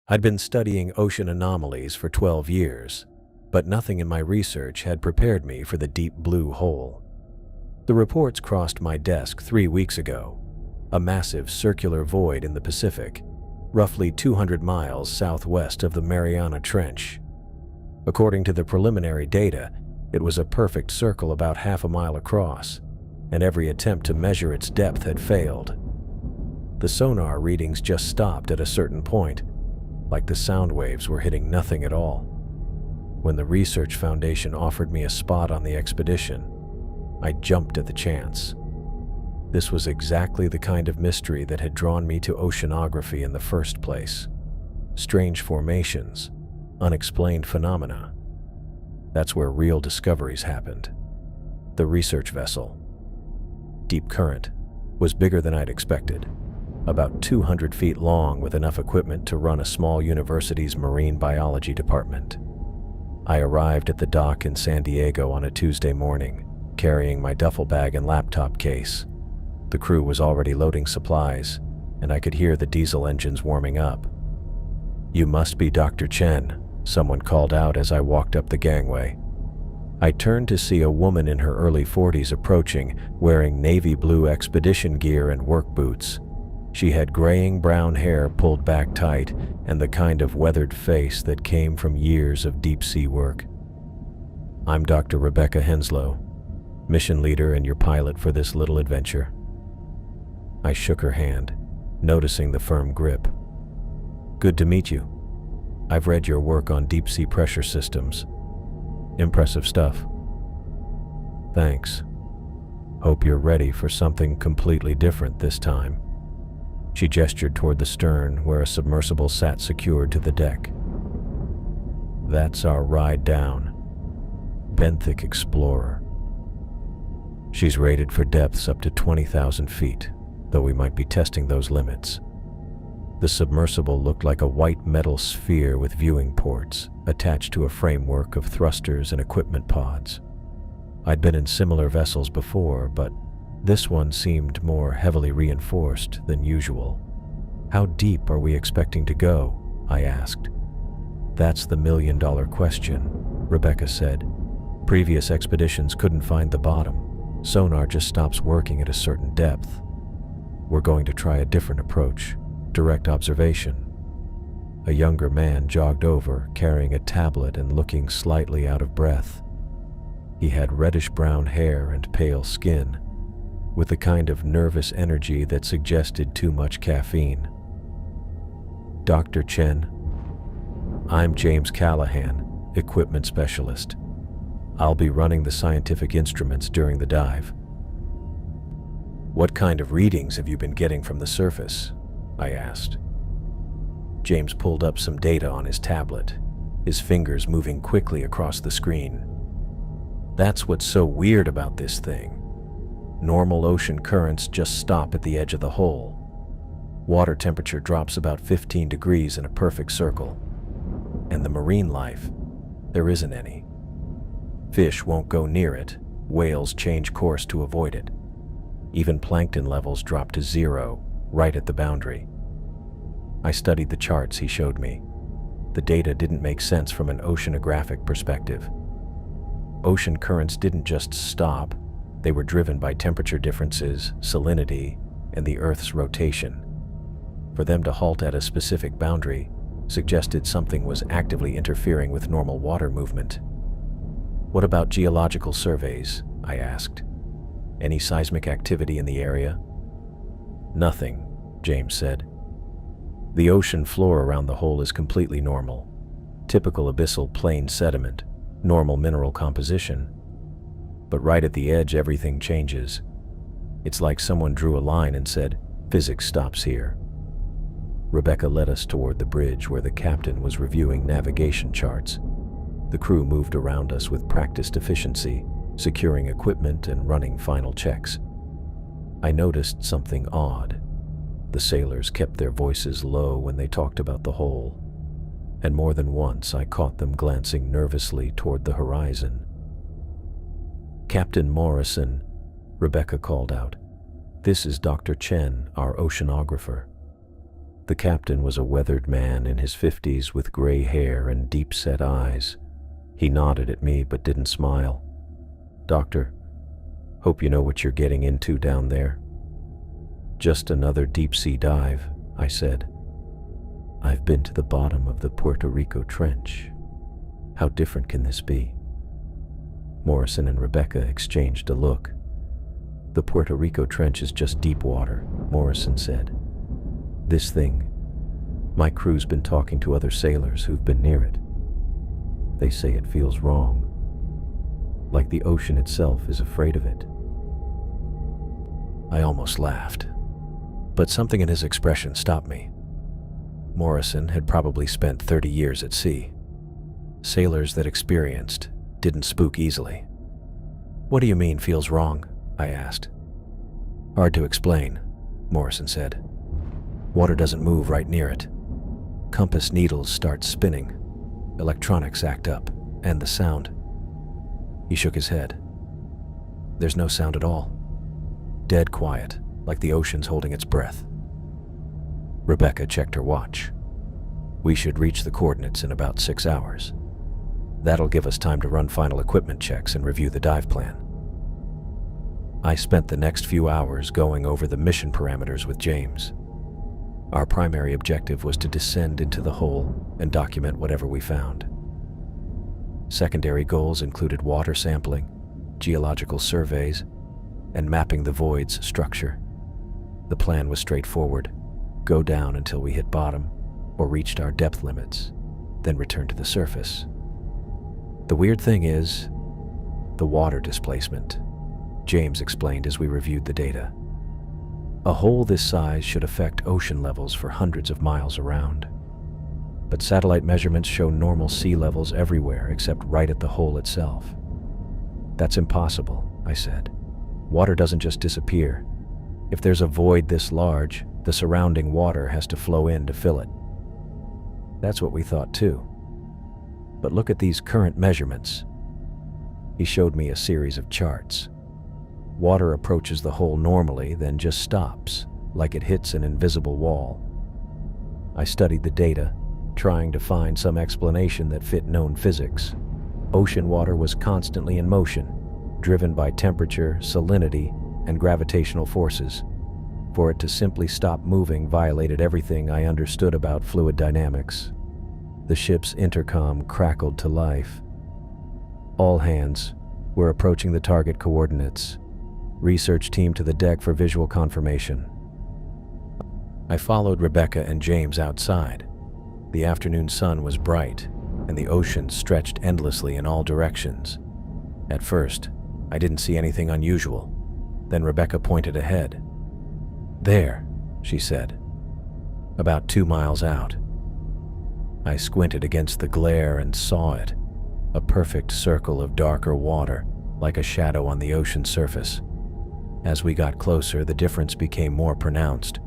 I'd been studying ocean anomalies for 12 years, but nothing in my research had prepared me for the deep blue hole. The reports crossed my desk 3 weeks ago, a massive circular void in the Pacific, roughly 200 miles southwest of the Mariana Trench. According to the preliminary data, it was a perfect circle about half a mile across, and every attempt to measure its depth had failed. The sonar readings just stopped at a certain point, like the sound waves were hitting nothing at all. When the Research Foundation offered me a spot on the expedition, I jumped at the chance. This was exactly the kind of mystery that had drawn me to oceanography in the first place. Strange formations, unexplained phenomena. That's where real discoveries happened. The research vessel, Deep Current, was bigger than I'd expected. About 200 feet long with enough equipment to run a small university's marine biology department. I arrived at the dock in San Diego on a Tuesday morning, carrying my duffel bag and laptop case. The crew was already loading supplies, and I could hear the diesel engines warming up. "You must be Dr. Chen," someone called out as I walked up the gangway. I turned to see a woman in her early 40s approaching, wearing navy blue expedition gear and work boots. She had graying brown hair pulled back tight and the kind of weathered face that came from years of deep-sea work. "I'm Dr. Rebecca Henslow, mission leader and your pilot for this little adventure." I shook her hand, noticing the firm grip. "Good to meet you. I've read your work on deep-sea pressure systems. Impressive stuff." "Thanks. Hope you're ready for something completely different this time." She gestured toward the stern, where a submersible sat secured to the deck. "That's our ride down. Benthic Explorer. She's rated for depths up to 20,000 feet, though we might be testing those limits." The submersible looked like a white metal sphere with viewing ports, attached to a framework of thrusters and equipment pods. I'd been in similar vessels before, but this one seemed more heavily reinforced than usual. "How deep are we expecting to go?" I asked. "That's the million-dollar question," Rebecca said. "Previous expeditions couldn't find the bottom. Sonar just stops working at a certain depth. We're going to try a different approach, direct observation." A younger man jogged over, carrying a tablet and looking slightly out of breath. He had reddish-brown hair and pale skin, with the kind of nervous energy that suggested too much caffeine. "Dr. Chen, I'm James Callahan, equipment specialist. I'll be running the scientific instruments during the dive." "What kind of readings have you been getting from the surface?" I asked. James pulled up some data on his tablet, his fingers moving quickly across the screen. "That's what's so weird about this thing. Normal ocean currents just stop at the edge of the hole. Water temperature drops about 15 degrees in a perfect circle. And the marine life, there isn't any. Fish won't go near it, whales change course to avoid it. Even plankton levels drop to zero, right at the boundary." I studied the charts he showed me. The data didn't make sense from an oceanographic perspective. Ocean currents didn't just stop, they were driven by temperature differences, salinity, and the Earth's rotation. For them to halt at a specific boundary suggested something was actively interfering with normal water movement. "What about geological surveys?" I asked. "Any seismic activity in the area?" "Nothing," James said. "The ocean floor around the hole is completely normal. Typical abyssal plain sediment, normal mineral composition. But right at the edge, everything changes. It's like someone drew a line and said, 'Physics stops here.'" Rebecca led us toward the bridge where the captain was reviewing navigation charts. The crew moved around us with practiced efficiency, securing equipment and running final checks. I noticed something odd. The sailors kept their voices low when they talked about the hole, and more than once I caught them glancing nervously toward the horizon. "Captain Morrison," Rebecca called out. "This is Dr. Chen, our oceanographer." The captain was a weathered man in his 50s with gray hair and deep-set eyes. He nodded at me but didn't smile. "Doctor, hope you know what you're getting into down there." "Just another deep-sea dive," I said. "I've been to the bottom of the Puerto Rico Trench. How different can this be?" Morrison and Rebecca exchanged a look. "The Puerto Rico Trench is just deep water," Morrison said. "This thing, my crew's been talking to other sailors who've been near it. They say it feels wrong, like the ocean itself is afraid of it." I almost laughed, but something in his expression stopped me. Morrison had probably spent 30 years at sea. Sailors that experienced didn't spook easily. "What do you mean feels wrong?" I asked. "Hard to explain," Morrison said. "Water doesn't move right near it. Compass needles start spinning, electronics act up, and the sound." He shook his head. "There's no sound at all. Dead quiet, like the ocean's holding its breath." Rebecca checked her watch. "We should reach the coordinates in about 6 hours. That'll give us time to run final equipment checks and review the dive plan." I spent the next few hours going over the mission parameters with James. Our primary objective was to descend into the hole and document whatever we found. Secondary goals included water sampling, geological surveys, and mapping the void's structure. The plan was straightforward: go down until we hit bottom or reached our depth limits, then return to the surface. The weird thing is the water displacement, James explained as we reviewed the data. A hole this size should affect ocean levels for hundreds of miles around. But satellite measurements show normal sea levels everywhere except right at the hole itself. "That's impossible," I said. "Water doesn't just disappear. If there's a void this large, the surrounding water has to flow in to fill it." "That's what we thought too. But look at these current measurements." He showed me a series of charts. Water approaches the hole normally, then just stops, like it hits an invisible wall. I studied the data, trying to find some explanation that fit known physics. Ocean water was constantly in motion, driven by temperature, salinity, and gravitational forces. For it to simply stop moving violated everything I understood about fluid dynamics. The ship's intercom crackled to life. "All hands, we're approaching the target coordinates. Research team to the deck for visual confirmation." I followed Rebecca and James outside. The afternoon sun was bright, and the ocean stretched endlessly in all directions. At first, I didn't see anything unusual. Then Rebecca pointed ahead. "There," she said, "about 2 miles out." I squinted against the glare and saw it, a perfect circle of darker water, like a shadow on the ocean surface. As we got closer, the difference became more pronounced.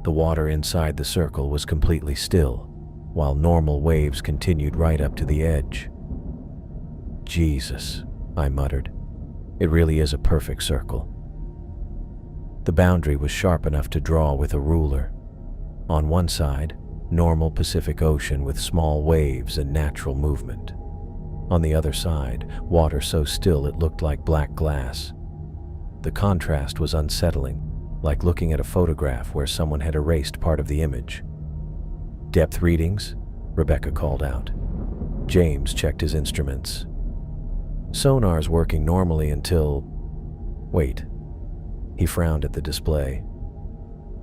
The water inside the circle was completely still, while normal waves continued right up to the edge. "Jesus," I muttered. "It really is a perfect circle." The boundary was sharp enough to draw with a ruler. On one side, normal Pacific Ocean with small waves and natural movement. On the other side, water so still it looked like black glass. The contrast was unsettling, like looking at a photograph where someone had erased part of the image. "Depth readings?" Rebecca called out. James checked his instruments. "Sonar's working normally until..." "Wait." He frowned at the display.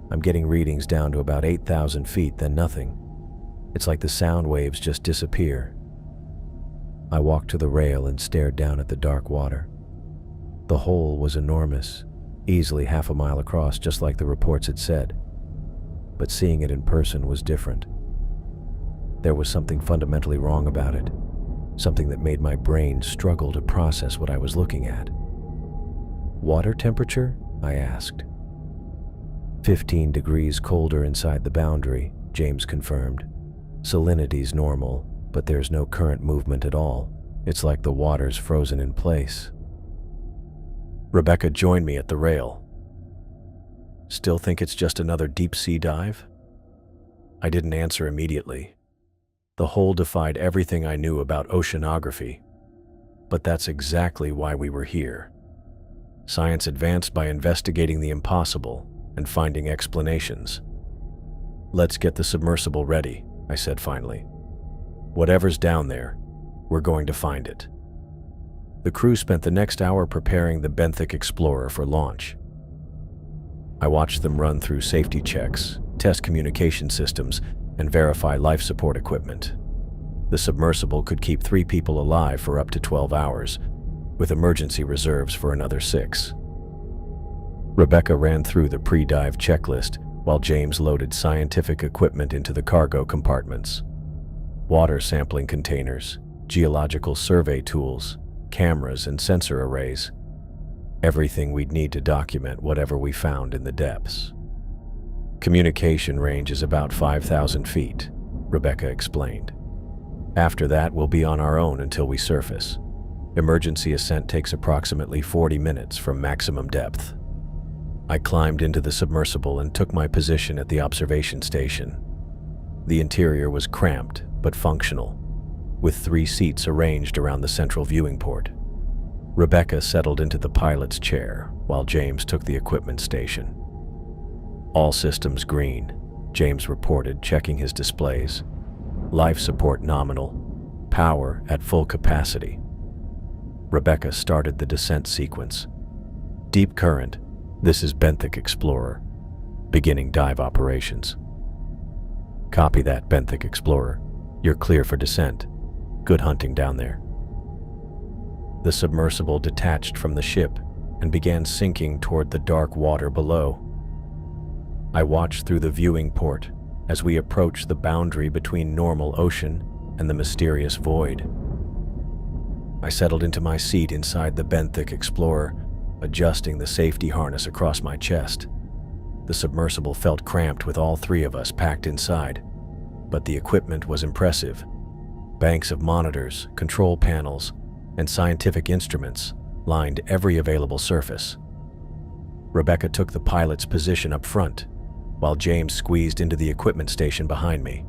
"I'm getting readings down to about 8,000 feet, then nothing. It's like the sound waves just disappear." I walked to the rail and stared down at the dark water. The hole was enormous, easily 1/2 mile across, just like the reports had said. But seeing it in person was different. There was something fundamentally wrong about it, something that made my brain struggle to process what I was looking at. "Water temperature?" I asked. 15 degrees colder inside the boundary, James confirmed. "Salinity's normal, but there's no current movement at all. It's like the water's frozen in place." Rebecca joined me at the rail. "Still think it's just another deep-sea dive?" I didn't answer immediately. The hole defied everything I knew about oceanography, but that's exactly why we were here. Science advanced by investigating the impossible and finding explanations. "Let's get the submersible ready," I said finally. "Whatever's down there, we're going to find it." The crew spent the next hour preparing the benthic Explorer for launch. I watched them run through safety checks, test communication systems, and verify life support equipment. The submersible could keep 3 people alive for up to 12 hours, with emergency reserves for another 6. Rebecca ran through the pre-dive checklist while James loaded scientific equipment into the cargo compartments. Water sampling containers, geological survey tools, cameras, and sensor arrays. Everything we'd need to document whatever we found in the depths. Communication range is about 5,000 feet, Rebecca explained. After that, we'll be on our own until we surface. Emergency ascent takes approximately 40 minutes from maximum depth. I climbed into the submersible and took my position at the observation station. The interior was cramped but functional, with 3 seats arranged around the central viewing port. Rebecca settled into the pilot's chair while James took the equipment station. "All systems green," James reported, checking his displays. "Life support nominal. Power at full capacity." Rebecca started the descent sequence. "Deep current. This is benthic Explorer. Beginning dive operations." "Copy that, benthic Explorer. You're clear for descent. Good hunting down there." The submersible detached from the ship and began sinking toward the dark water below. I watched through the viewing port as we approached the boundary between normal ocean and the mysterious void. I settled into my seat inside the benthic Explorer, adjusting the safety harness across my chest. The submersible felt cramped with all 3 of us packed inside, but the equipment was impressive. Banks of monitors, control panels, and scientific instruments lined every available surface. Rebecca took the pilot's position up front, while James squeezed into the equipment station behind me.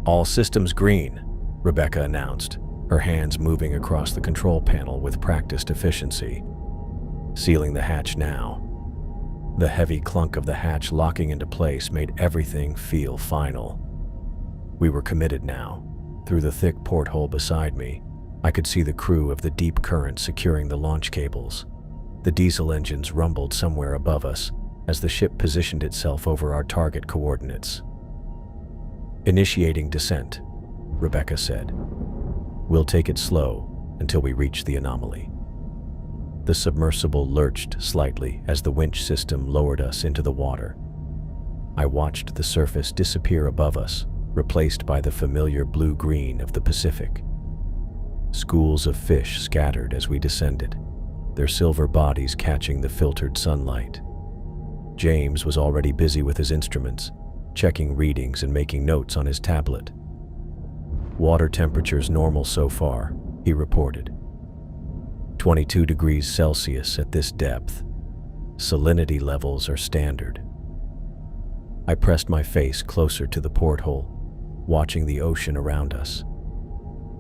"All systems green," Rebecca announced, her hands moving across the control panel with practiced efficiency. Sealing the hatch now. The heavy clunk of the hatch locking into place made everything feel final. We were committed now. Through the thick porthole beside me, I could see the crew of the Deep Current securing the launch cables. The diesel engines rumbled somewhere above us as the ship positioned itself over our target coordinates. "Initiating descent," Rebecca said. "We'll take it slow until we reach the anomaly." The submersible lurched slightly as the winch system lowered us into the water. I watched the surface disappear above us, replaced by the familiar blue-green of the Pacific. Schools of fish scattered as we descended, their silver bodies catching the filtered sunlight. James was already busy with his instruments, checking readings and making notes on his tablet. "Water temperature's normal so far," he reported. 22 degrees Celsius at this depth. Salinity levels are standard. I pressed my face closer to the porthole, watching the ocean around us.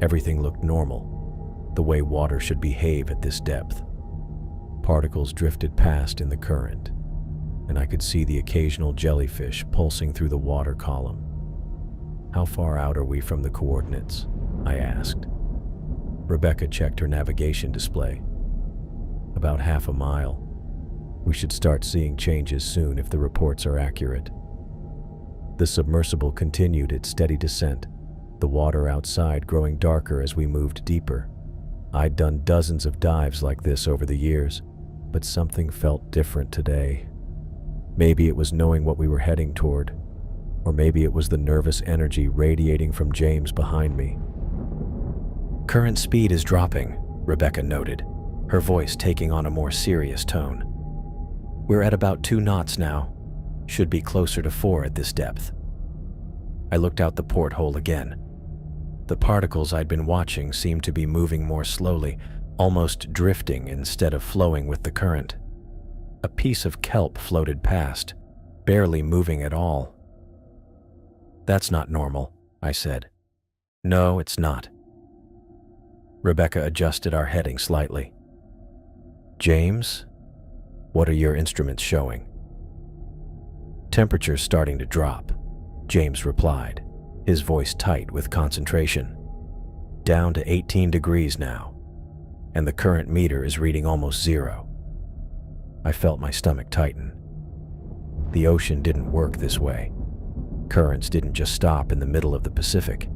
Everything looked normal, the way water should behave at this depth. Particles drifted past in the current, and I could see the occasional jellyfish pulsing through the water column. "How far out are we from the coordinates?" I asked. Rebecca checked her navigation display. "About half a mile. We should start seeing changes soon if the reports are accurate." The submersible continued its steady descent, the water outside growing darker as we moved deeper. I'd done dozens of dives like this over the years, but something felt different today. Maybe it was knowing what we were heading toward, or maybe it was the nervous energy radiating from James behind me. "Current speed is dropping," Rebecca noted, her voice taking on a more serious tone. "We're at about 2 knots now. Should be closer to 4 at this depth." I looked out the porthole again. The particles I'd been watching seemed to be moving more slowly, almost drifting instead of flowing with the current. A piece of kelp floated past, barely moving at all. That's not normal, I said. No, it's not. Rebecca adjusted our heading slightly. James, what are your instruments showing? Temperature's starting to drop, James replied, his voice tight with concentration. Down to 18 degrees now, and the current meter is reading almost 0. I felt my stomach tighten. The ocean didn't work this way. Currents didn't just stop in the middle of the Pacific.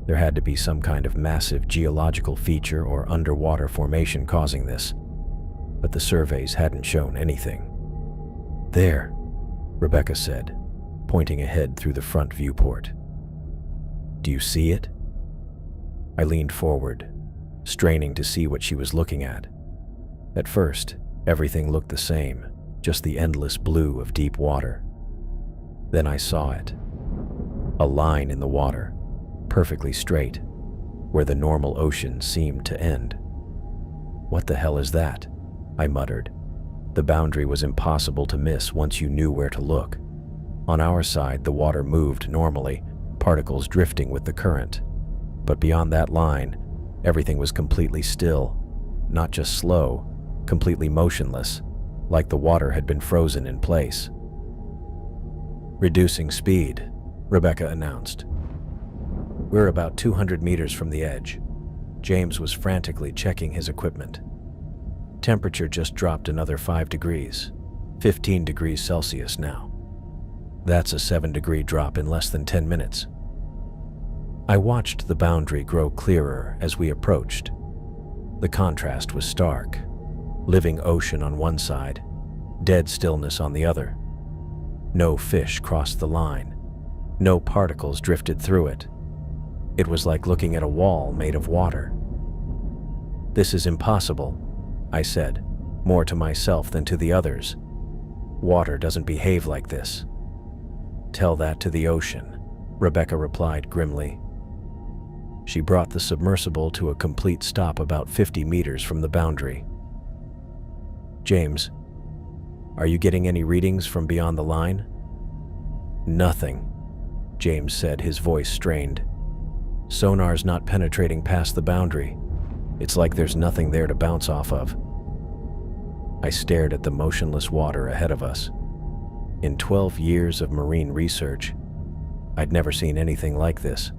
There had to be some kind of massive geological feature or underwater formation causing this, but the surveys hadn't shown anything. There, Rebecca said, pointing ahead through the front viewport. Do you see it? I leaned forward, straining to see what she was looking at. At first, everything looked the same, just the endless blue of deep water. Then I saw it. A line in the water, perfectly straight, where the normal ocean seemed to end. What the hell is that? I muttered. The boundary was impossible to miss once you knew where to look. On our side, the water moved normally, particles drifting with the current. But beyond that line, everything was completely still, not just slow, completely motionless, like the water had been frozen in place. Reducing speed, Rebecca announced. We're about 200 meters from the edge. James was frantically checking his equipment. Temperature just dropped another 5 degrees, 15 degrees Celsius now. That's a 7-degree drop in less than 10 minutes. I watched the boundary grow clearer as we approached. The contrast was stark. Living ocean on one side, dead stillness on the other. No fish crossed the line. No particles drifted through it. It was like looking at a wall made of water. This is impossible, I said, more to myself than to the others. Water doesn't behave like this. Tell that to the ocean, Rebecca replied grimly. She brought the submersible to a complete stop about 50 meters from the boundary. James, are you getting any readings from beyond the line? Nothing, James said, his voice strained. Sonar's not penetrating past the boundary. It's like there's nothing there to bounce off of. I stared at the motionless water ahead of us. In 12 years of marine research, I'd never seen anything like this.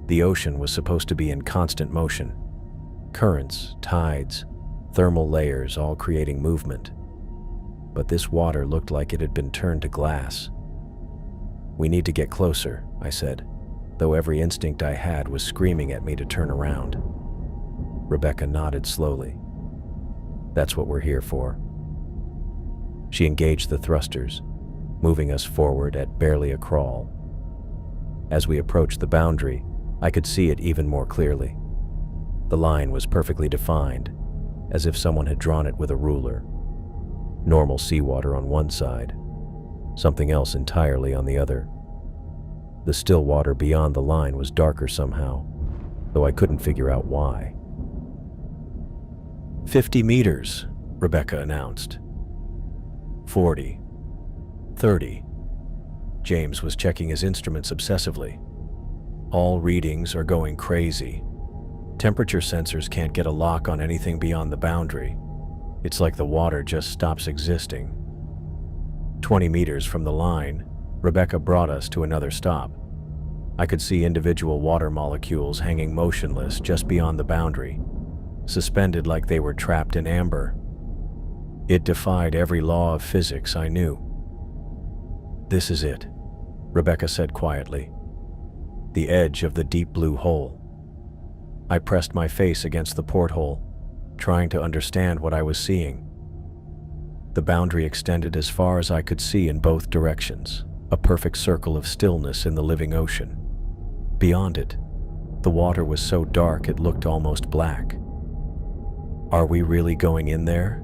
The ocean was supposed to be in constant motion. Currents, tides, thermal layers all creating movement. But this water looked like it had been turned to glass. We need to get closer, I said, though every instinct I had was screaming at me to turn around. Rebecca nodded slowly. That's what we're here for. She engaged the thrusters, moving us forward at barely a crawl. As we approached the boundary, I could see it even more clearly. The line was perfectly defined, as if someone had drawn it with a ruler. Normal seawater on one side, something else entirely on the other. The still water beyond the line was darker somehow, though I couldn't figure out why. 50 meters, Rebecca announced. 40. 30. James was checking his instruments obsessively. All readings are going crazy. Temperature sensors can't get a lock on anything beyond the boundary. It's like the water just stops existing. 20 meters from the line, Rebecca brought us to another stop. I could see individual water molecules hanging motionless just beyond the boundary, suspended like they were trapped in amber. It defied every law of physics I knew. This is it, Rebecca said quietly. The edge of the deep blue hole. I pressed my face against the porthole, trying to understand what I was seeing. The boundary extended as far as I could see in both directions, a perfect circle of stillness in the living ocean. Beyond it, the water was so dark it looked almost black. Are we really going in there?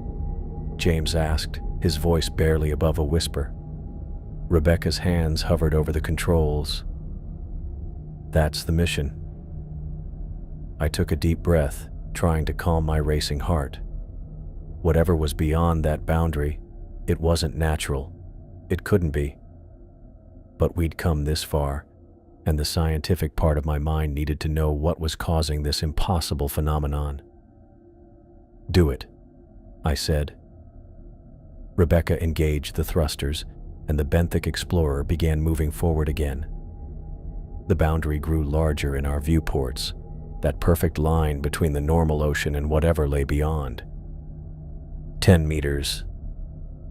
James asked, his voice barely above a whisper. Rebecca's hands hovered over the controls. That's the mission. I took a deep breath, trying to calm my racing heart. Whatever was beyond that boundary, it wasn't natural. It couldn't be. But we'd come this far, and the scientific part of my mind needed to know what was causing this impossible phenomenon. "Do it," I said. Rebecca engaged the thrusters, and the benthic explorer began moving forward again. The boundary grew larger in our viewports, that perfect line between the normal ocean and whatever lay beyond. 10 meters,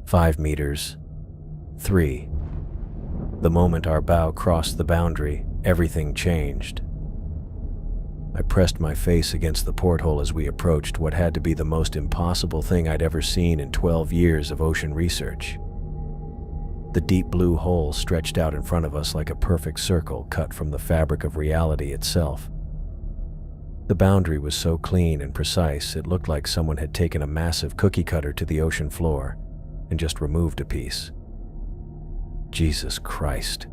5 meters, 3. The moment our bow crossed the boundary, everything changed. I pressed my face against the porthole as we approached what had to be the most impossible thing I'd ever seen in 12 years of ocean research. The deep blue hole stretched out in front of us like a perfect circle cut from the fabric of reality itself. The boundary was so clean and precise it looked like someone had taken a massive cookie cutter to the ocean floor and just removed a piece. "Jesus Christ,"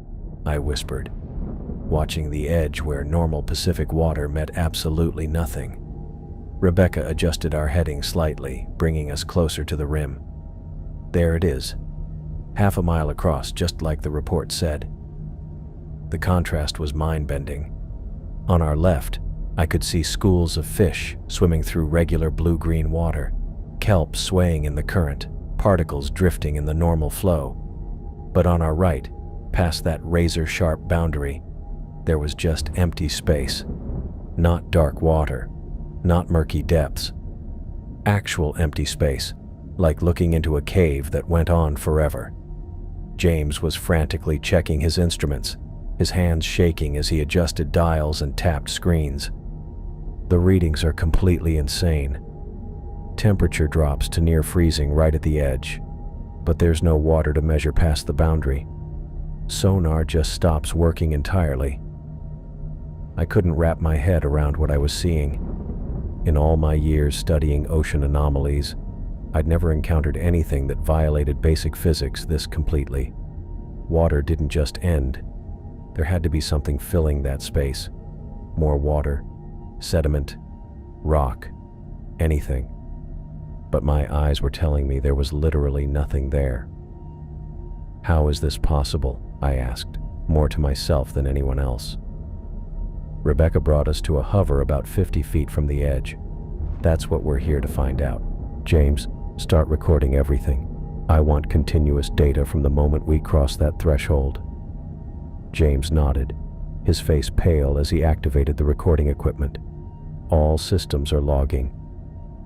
I whispered, watching the edge where normal Pacific water met absolutely nothing. Rebecca adjusted our heading slightly, bringing us closer to the rim. There it is, half a mile across, just like the report said. The contrast was mind-bending. On our left, I could see schools of fish swimming through regular blue-green water, kelp swaying in the current, particles drifting in the normal flow. But on our right, past that razor-sharp boundary, there was just empty space. Not dark water, not murky depths. Actual empty space, like looking into a cave that went on forever. James was frantically checking his instruments, his hands shaking as he adjusted dials and tapped screens. The readings are completely insane. Temperature drops to near freezing right at the edge, but there's no water to measure past the boundary. Sonar just stops working entirely. I couldn't wrap my head around what I was seeing. In all my years studying ocean anomalies, I'd never encountered anything that violated basic physics this completely. Water didn't just end. There had to be something filling that space. More water, sediment, rock, anything. But my eyes were telling me there was literally nothing there. "How is this possible?" I asked, more to myself than anyone else. Rebecca brought us to a hover about 50 feet from the edge. "That's what we're here to find out. James, start recording everything. I want continuous data from the moment we cross that threshold." James nodded, his face pale as he activated the recording equipment. "All systems are logging,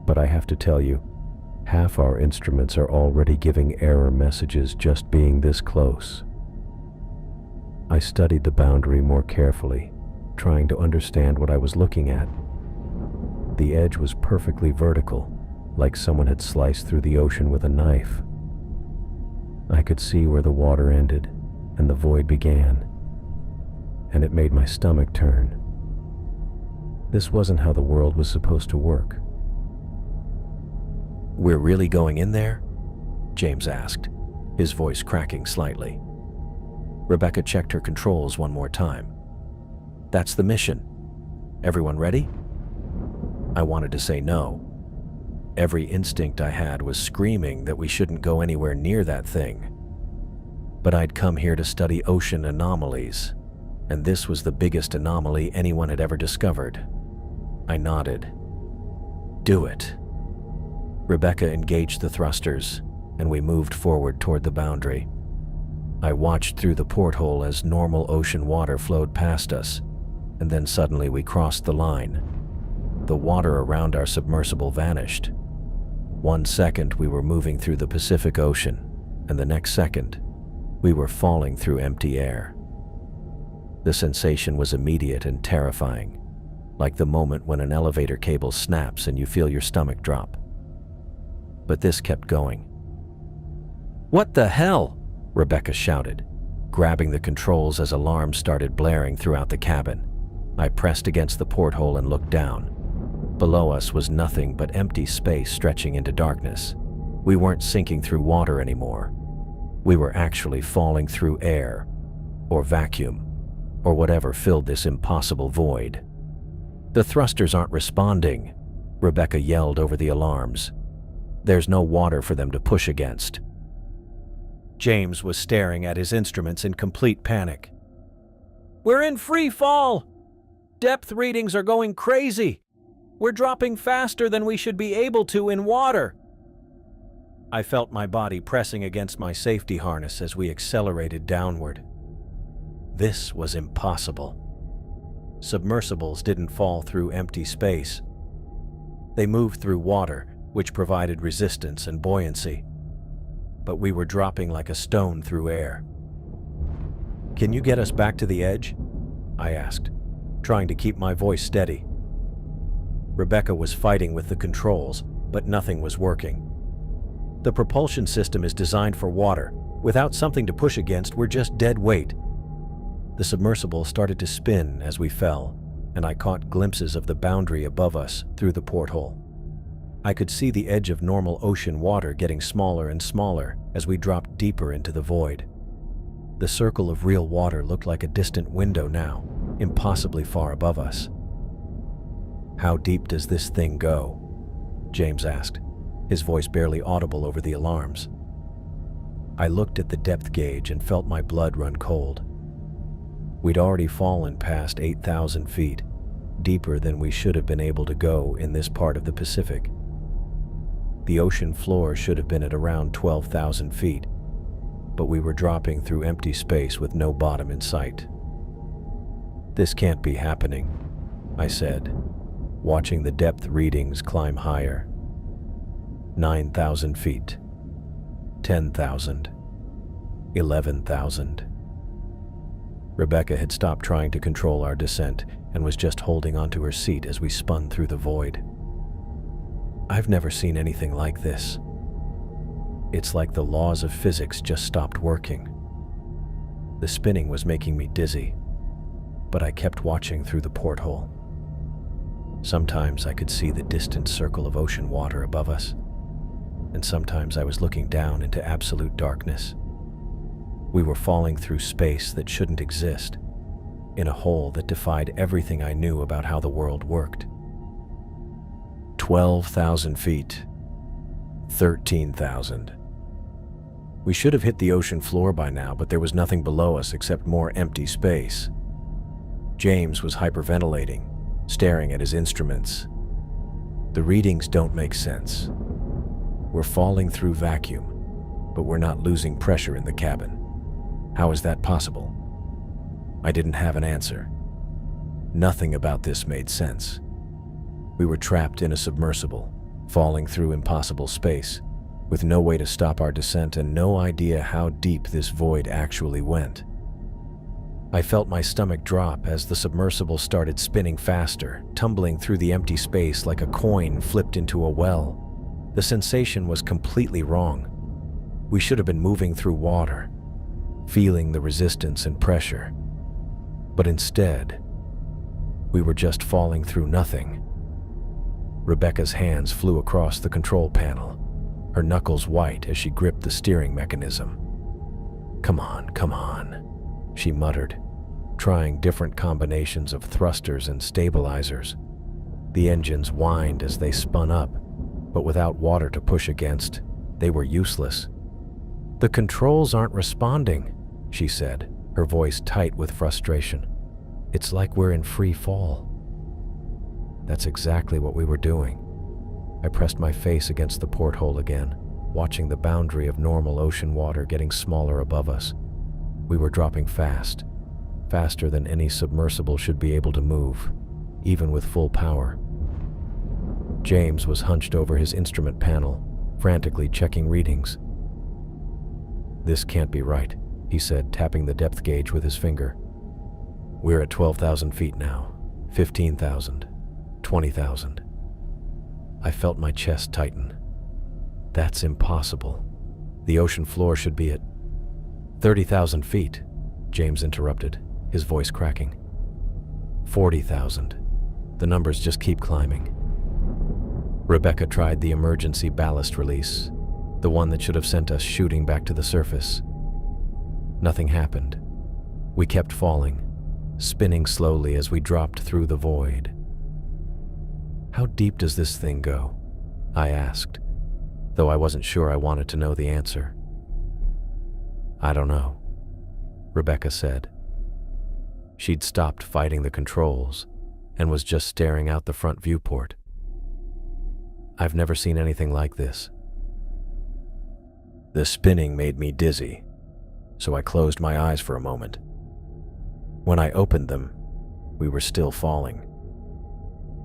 but I have to tell you, half our instruments are already giving error messages just being this close." I studied the boundary more carefully, trying to understand what I was looking at. The edge was perfectly vertical, like someone had sliced through the ocean with a knife. I could see where the water ended and the void began, and it made my stomach turn. This wasn't how the world was supposed to work. "We're really going in there?" James asked, his voice cracking slightly. Rebecca checked her controls one more time. "That's the mission. Everyone ready?" I wanted to say no. Every instinct I had was screaming that we shouldn't go anywhere near that thing. But I'd come here to study ocean anomalies, and this was the biggest anomaly anyone had ever discovered. I nodded. "Do it." Rebecca engaged the thrusters, and we moved forward toward the boundary. I watched through the porthole as normal ocean water flowed past us, and then suddenly we crossed the line. The water around our submersible vanished. 1 second we were moving through the Pacific Ocean, and the next second we were falling through empty air. The sensation was immediate and terrifying, like the moment when an elevator cable snaps and you feel your stomach drop. But this kept going. "What the hell?" Rebecca shouted, grabbing the controls as alarms started blaring throughout the cabin. I pressed against the porthole and looked down. Below us was nothing but empty space stretching into darkness. We weren't sinking through water anymore. We were actually falling through air, or vacuum, or whatever filled this impossible void. "The thrusters aren't responding," Rebecca yelled over the alarms. "There's no water for them to push against." James was staring at his instruments in complete panic. We're in free fall! Depth readings are going crazy! We're dropping faster than we should be able to in water! I felt my body pressing against my safety harness as we accelerated downward. This was impossible. Submersibles didn't fall through empty space. They moved through water, which provided resistance and buoyancy. But we were dropping like a stone through air. "Can you get us back to the edge?" I asked, trying to keep my voice steady. Rebecca was fighting with the controls, but nothing was working. The propulsion system is designed for water. Without something to push against, we're just dead weight. The submersible started to spin as we fell, and I caught glimpses of the boundary above us through the porthole. I could see the edge of normal ocean water getting smaller and smaller as we dropped deeper into the void. The circle of real water looked like a distant window now, impossibly far above us. "How deep does this thing go?" James asked, his voice barely audible over the alarms. I looked at the depth gauge and felt my blood run cold. We'd already fallen past 8,000 feet, deeper than we should have been able to go in this part of the Pacific. The ocean floor should have been at around 12,000 feet, but we were dropping through empty space with no bottom in sight. "This can't be happening," I said, watching the depth readings climb higher. 9,000 feet, 10,000, 11,000. Rebecca had stopped trying to control our descent and was just holding onto her seat as we spun through the void. I've never seen anything like this. It's like the laws of physics just stopped working. The spinning was making me dizzy, but I kept watching through the porthole. Sometimes I could see the distant circle of ocean water above us, and sometimes I was looking down into absolute darkness. We were falling through space that shouldn't exist, in a hole that defied everything I knew about how the world worked. 12,000 feet, 13,000. We should have hit the ocean floor by now, but there was nothing below us except more empty space. James was hyperventilating, staring at his instruments. "The readings don't make sense. We're falling through vacuum, but we're not losing pressure in the cabin. How is that possible?" I didn't have an answer. Nothing about this made sense. We were trapped in a submersible, falling through impossible space, with no way to stop our descent and no idea how deep this void actually went. I felt my stomach drop as the submersible started spinning faster, tumbling through the empty space like a coin flipped into a well. The sensation was completely wrong. We should have been moving through water, feeling the resistance and pressure. But instead, we were just falling through nothing. Rebecca's hands flew across the control panel, her knuckles white as she gripped the steering mechanism. Come on," she muttered, trying different combinations of thrusters and stabilizers. The engines whined as they spun up, but without water to push against, they were useless. "The controls aren't responding," she said, her voice tight with frustration. "It's like we're in free fall." That's exactly what we were doing. I pressed my face against the porthole again, watching the boundary of normal ocean water getting smaller above us. We were dropping fast, faster than any submersible should be able to move, even with full power. James was hunched over his instrument panel, frantically checking readings. "This can't be right," he said, tapping the depth gauge with his finger. "We're at 12,000 feet now, 15,000, 20,000. I felt my chest tighten. "That's impossible. The ocean floor should be at 30,000 feet, James interrupted, his voice cracking. 40,000. The numbers just keep climbing. Rebecca tried the emergency ballast release, the one that should have sent us shooting back to the surface. Nothing happened. We kept falling, spinning slowly as we dropped through the void. "How deep does this thing go?" I asked, though I wasn't sure I wanted to know the answer. "I don't know," Rebecca said. She'd stopped fighting the controls and was just staring out the front viewport. I've never seen anything like this. The spinning made me dizzy, so I closed my eyes for a moment. When I opened them, we were still falling.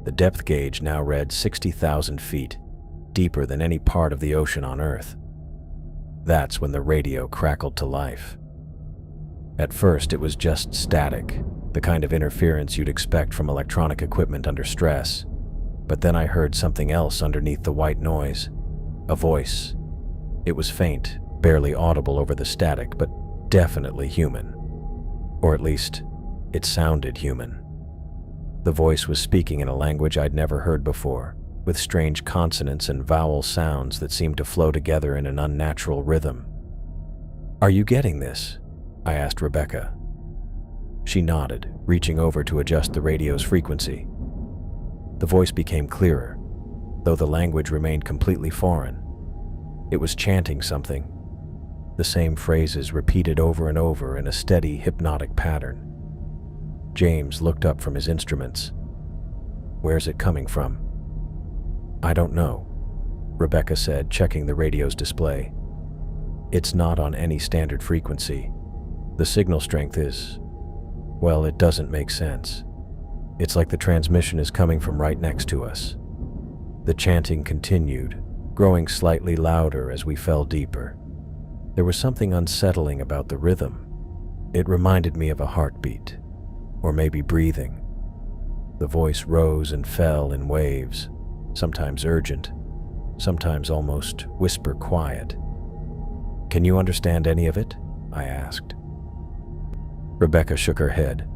The depth gauge now read 60,000 feet, deeper than any part of the ocean on Earth. That's when the radio crackled to life. At first, it was just static, the kind of interference you'd expect from electronic equipment under stress. But then I heard something else underneath the white noise. A voice. It was faint, barely audible over the static, but definitely human. Or at least, it sounded human. The voice was speaking in a language I'd never heard before, with strange consonants and vowel sounds that seemed to flow together in an unnatural rhythm. "Are you getting this?" I asked Rebecca. She nodded, reaching over to adjust the radio's frequency. The voice became clearer, though the language remained completely foreign. It was chanting something, the same phrases repeated over and over in a steady, hypnotic pattern. James looked up from his instruments. "Where's it coming from?" "I don't know," Rebecca said, checking the radio's display. "It's not on any standard frequency. The signal strength is, well, it doesn't make sense. It's like the transmission is coming from right next to us." The chanting continued, growing slightly louder as we fell deeper. There was something unsettling about the rhythm. It reminded me of a heartbeat, or maybe breathing. The voice rose and fell in waves, sometimes urgent, sometimes almost whisper quiet. "Can you understand any of it?" I asked. Rebecca shook her head.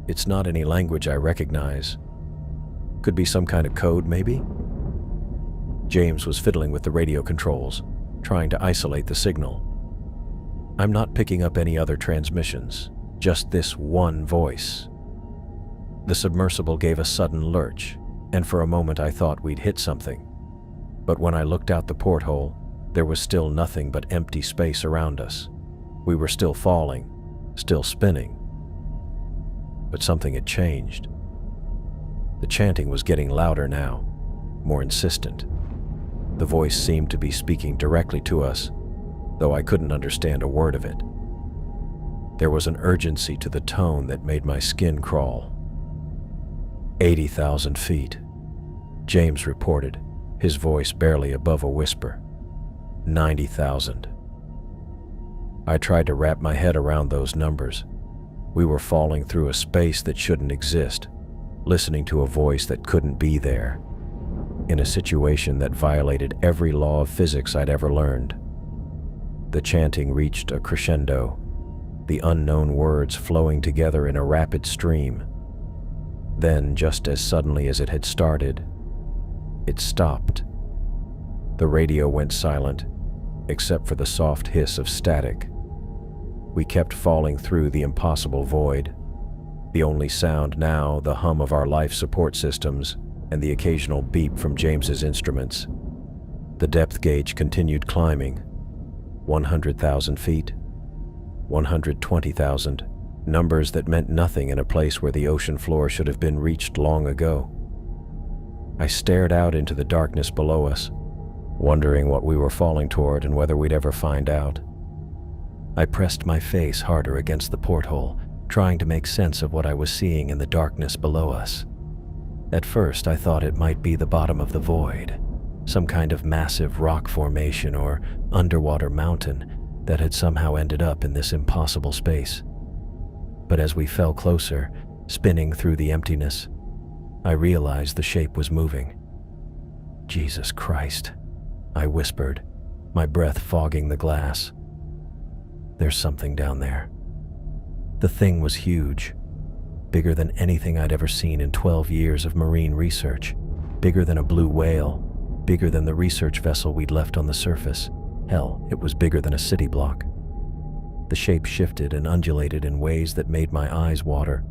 "It's not any language I recognize. Could be some kind of code, maybe?" James was fiddling with the radio controls, trying to isolate the signal. "I'm not picking up any other transmissions, just this one voice." The submersible gave a sudden lurch, and for a moment I thought we'd hit something. But when I looked out the porthole, there was still nothing but empty space around us. We were still falling, still spinning. But something had changed. The chanting was getting louder now, more insistent. The voice seemed to be speaking directly to us, though I couldn't understand a word of it. There was an urgency to the tone that made my skin crawl. 80,000 feet, James reported, his voice barely above a whisper. 90,000. I tried to wrap my head around those numbers. We were falling through a space that shouldn't exist, listening to a voice that couldn't be there, in a situation that violated every law of physics I'd ever learned. The chanting reached a crescendo, the unknown words flowing together in a rapid stream. Then, just as suddenly as it had started, it stopped. The radio went silent, except for the soft hiss of static. We kept falling through the impossible void. The only sound now, the hum of our life support systems and the occasional beep from James's instruments. The depth gauge continued climbing. 100,000 feet, 120,000, numbers that meant nothing in a place where the ocean floor should have been reached long ago. I stared out into the darkness below us, wondering what we were falling toward and whether we'd ever find out. I pressed my face harder against the porthole, trying to make sense of what I was seeing in the darkness below us. At first, I thought it might be the bottom of the void, some kind of massive rock formation or underwater mountain that had somehow ended up in this impossible space. But as we fell closer, spinning through the emptiness, I realized the shape was moving. "Jesus Christ," I whispered, my breath fogging the glass. "There's something down there." The thing was huge, bigger than anything I'd ever seen in 12 years of marine research, bigger than a blue whale, bigger than the research vessel we'd left on the surface. Hell, it was bigger than a city block. The shape shifted and undulated in ways that made my eyes water,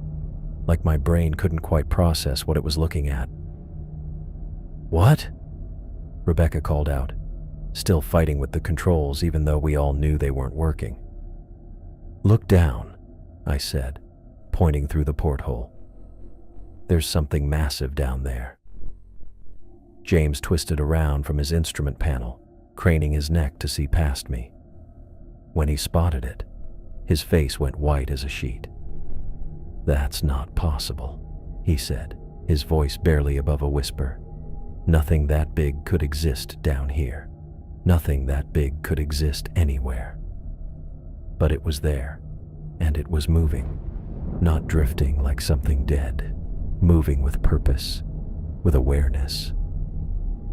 like my brain couldn't quite process what it was looking at. "What?" Rebecca called out, still fighting with the controls even though we all knew they weren't working. "Look down," I said, pointing through the porthole. "There's something massive down there." James twisted around from his instrument panel, craning his neck to see past me. When he spotted it, his face went white as a sheet. "That's not possible," he said, his voice barely above a whisper. "Nothing that big could exist down here. Nothing that big could exist anywhere." But it was there, and it was moving, not drifting like something dead, moving with purpose, with awareness.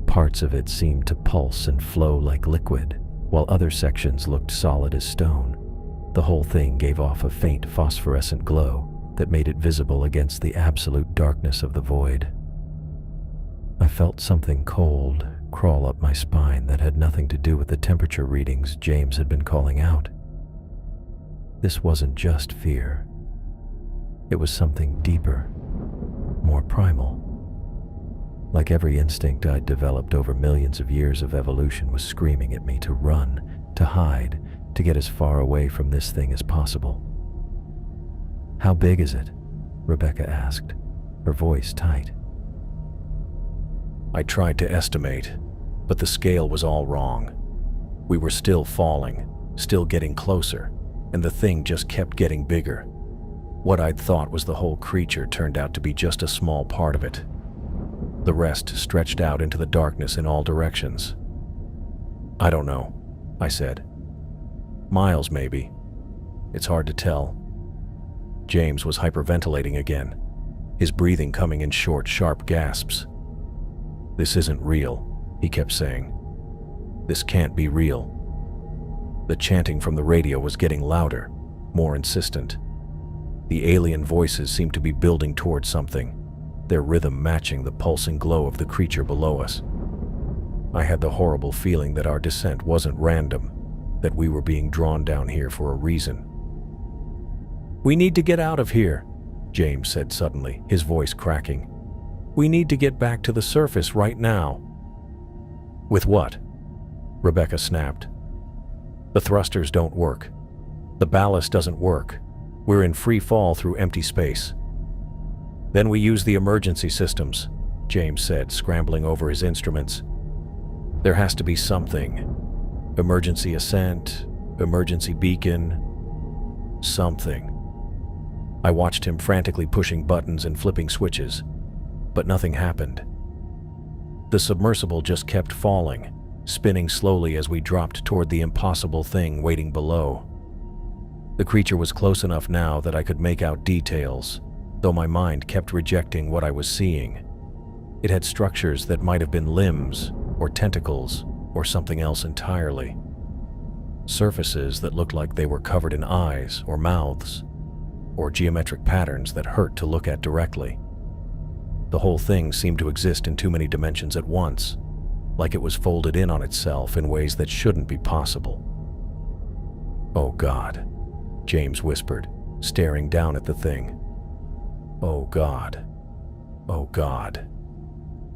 Parts of it seemed to pulse and flow like liquid, while other sections looked solid as stone. The whole thing gave off a faint phosphorescent glow that made it visible against the absolute darkness of the void. I felt something cold crawl up my spine that had nothing to do with the temperature readings James had been calling out. This wasn't just fear. It was something deeper, more primal. Like every instinct I'd developed over millions of years of evolution was screaming at me to run, to hide, to get as far away from this thing as possible. "How big is it?" Rebecca asked, her voice tight. I tried to estimate, but the scale was all wrong. We were still falling, still getting closer, and the thing just kept getting bigger. What I'd thought was the whole creature turned out to be just a small part of it. The rest stretched out into the darkness in all directions. "I don't know," I said. "Miles, maybe. It's hard to tell." James was hyperventilating again, his breathing coming in short, sharp gasps. "This isn't real," he kept saying. "This can't be real." The chanting from the radio was getting louder, more insistent. The alien voices seemed to be building towards something, their rhythm matching the pulsing glow of the creature below us. I had the horrible feeling that our descent wasn't random, that we were being drawn down here for a reason. "We need to get out of here," James said suddenly, his voice cracking. "We need to get back to the surface right now." "With what?" Rebecca snapped. "The thrusters don't work. The ballast doesn't work. We're in free fall through empty space." "Then we use the emergency systems," James said, scrambling over his instruments. "There has to be something. Emergency ascent, emergency beacon, something." I watched him frantically pushing buttons and flipping switches, but nothing happened. The submersible just kept falling, spinning slowly as we dropped toward the impossible thing waiting below. The creature was close enough now that I could make out details, though my mind kept rejecting what I was seeing. It had structures that might have been limbs, or tentacles, or something else entirely. Surfaces that looked like they were covered in eyes or mouths, or geometric patterns that hurt to look at directly. The whole thing seemed to exist in too many dimensions at once, like it was folded in on itself in ways that shouldn't be possible. "Oh God," James whispered, staring down at the thing. "Oh God. Oh God.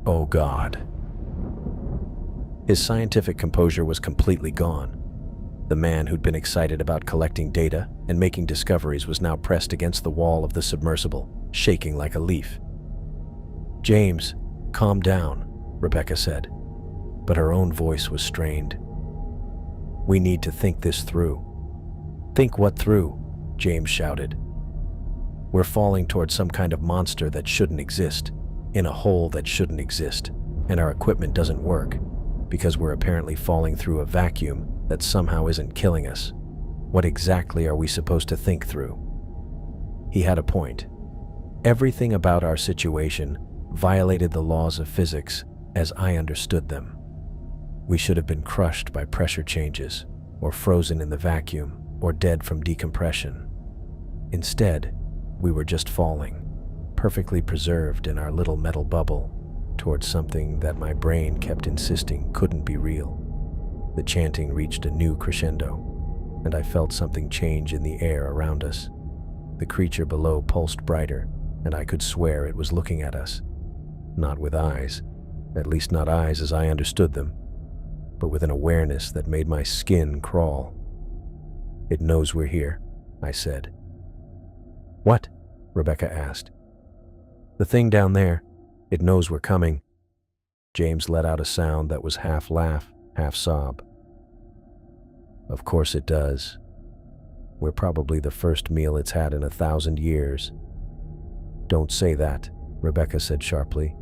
Oh God." His scientific composure was completely gone. The man who'd been excited about collecting data and making discoveries was now pressed against the wall of the submersible, shaking like a leaf. "James, calm down," Rebecca said, but her own voice was strained. "We need to think this through." "Think what through?" James shouted. "We're falling towards some kind of monster that shouldn't exist, in a hole that shouldn't exist, and our equipment doesn't work, because we're apparently falling through a vacuum that somehow isn't killing us. What exactly are we supposed to think through?" He had a point. Everything about our situation violated the laws of physics as I understood them. We should have been crushed by pressure changes, or frozen in the vacuum, or dead from decompression. Instead, we were just falling, perfectly preserved in our little metal bubble, towards something that my brain kept insisting couldn't be real. The chanting reached a new crescendo, and I felt something change in the air around us. The creature below pulsed brighter, and I could swear it was looking at us. Not with eyes, at least not eyes as I understood them, but with an awareness that made my skin crawl. "It knows we're here," I said. "What?" Rebecca asked. "The thing down there, it knows we're coming." James let out a sound that was half laugh, half sob. "Of course it does. We're probably the first meal it's had in 1,000 years. "Don't say that," Rebecca said sharply.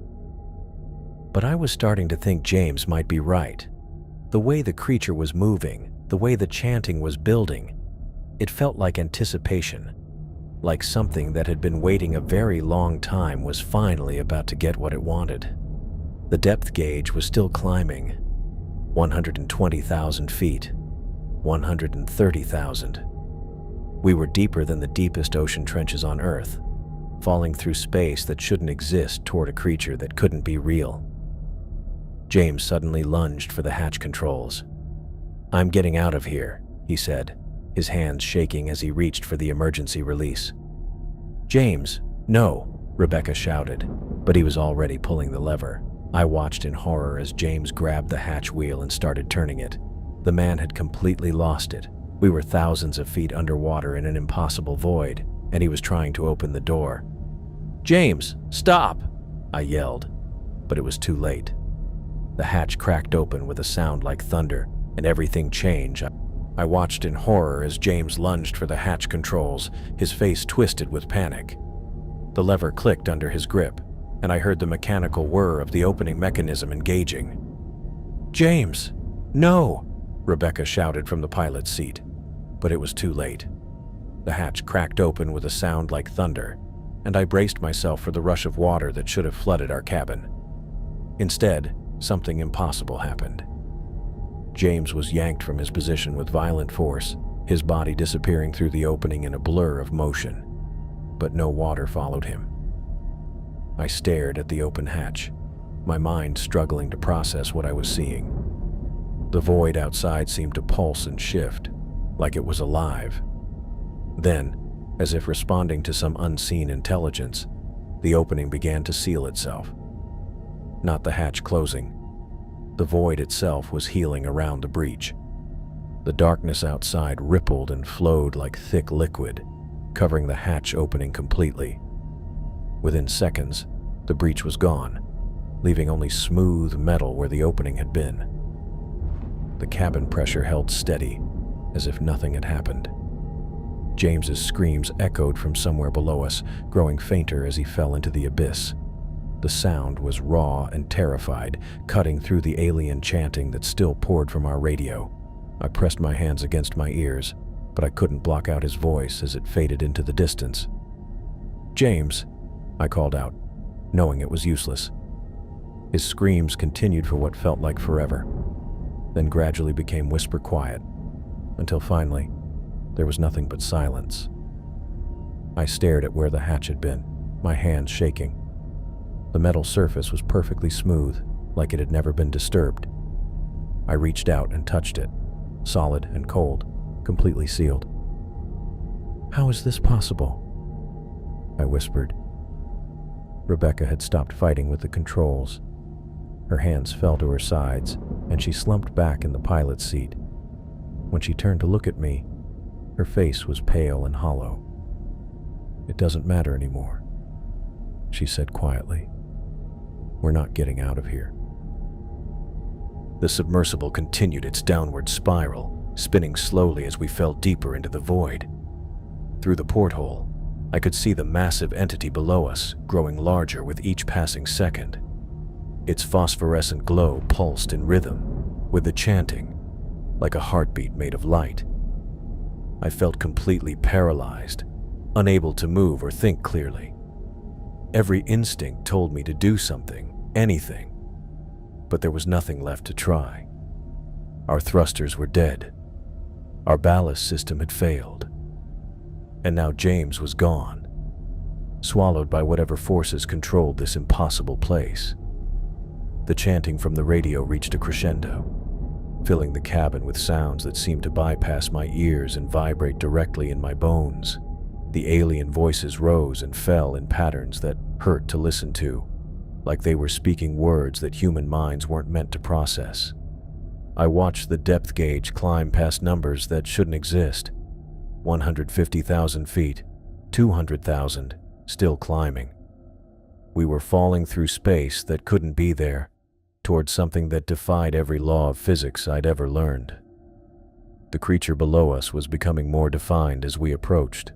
But I was starting to think James might be right. The way the creature was moving, the way the chanting was building, it felt like anticipation, like something that had been waiting a very long time was finally about to get what it wanted. The depth gauge was still climbing. 120,000 feet. 130,000. We were deeper than the deepest ocean trenches on Earth, falling through space that shouldn't exist toward a creature that couldn't be real. James suddenly lunged for the hatch controls. "I'm getting out of here," he said, his hands shaking as he reached for the emergency release. "James, no," Rebecca shouted, but he was already pulling the lever. I watched in horror as James grabbed the hatch wheel and started turning it. The man had completely lost it. We were thousands of feet underwater in an impossible void, and he was trying to open the door. "James, stop!" I yelled, but it was too late. The hatch cracked open with a sound like thunder, and everything changed. I watched in horror as James lunged for the hatch controls, his face twisted with panic. The lever clicked under his grip, and I heard the mechanical whir of the opening mechanism engaging. "James, no!" Rebecca shouted from the pilot's seat, but it was too late. The hatch cracked open with a sound like thunder, and I braced myself for the rush of water that should have flooded our cabin. Instead, something impossible happened. James was yanked from his position with violent force, his body disappearing through the opening in a blur of motion. But no water followed him. I stared at the open hatch, my mind struggling to process what I was seeing. The void outside seemed to pulse and shift, like it was alive. Then, as if responding to some unseen intelligence, the opening began to seal itself. Not the hatch closing. The void itself was healing around the breach. The darkness outside rippled and flowed like thick liquid, covering the hatch opening completely. Within seconds, the breach was gone, leaving only smooth metal where the opening had been. The cabin pressure held steady, as if nothing had happened. James's screams echoed from somewhere below us, growing fainter as he fell into the abyss. The sound was raw and terrified, cutting through the alien chanting that still poured from our radio. I pressed my hands against my ears, but I couldn't block out his voice as it faded into the distance. "James," I called out, knowing it was useless. His screams continued for what felt like forever, then gradually became whisper quiet, until finally, there was nothing but silence. I stared at where the hatch had been, my hands shaking. The metal surface was perfectly smooth, like it had never been disturbed. I reached out and touched it, solid and cold, completely sealed. "How is this possible?" I whispered. Rebecca had stopped fighting with the controls. Her hands fell to her sides, and she slumped back in the pilot's seat. When she turned to look at me, her face was pale and hollow. "It doesn't matter anymore," she said quietly. "We're not getting out of here." The submersible continued its downward spiral, spinning slowly as we fell deeper into the void. Through the porthole, I could see the massive entity below us growing larger with each passing second. Its phosphorescent glow pulsed in rhythm with the chanting, like a heartbeat made of light. I felt completely paralyzed, unable to move or think clearly. Every instinct told me to do something, anything, but there was nothing left to try. Our thrusters were dead. Our ballast system had failed. And now James was gone, swallowed by whatever forces controlled this impossible place. The chanting from the radio reached a crescendo, filling the cabin with sounds that seemed to bypass my ears and vibrate directly in my bones. The alien voices rose and fell in patterns that hurt to listen to, like they were speaking words that human minds weren't meant to process. I watched the depth gauge climb past numbers that shouldn't exist. 150,000 feet, 200,000, still climbing. We were falling through space that couldn't be there, towards something that defied every law of physics I'd ever learned. The creature below us was becoming more defined as we approached.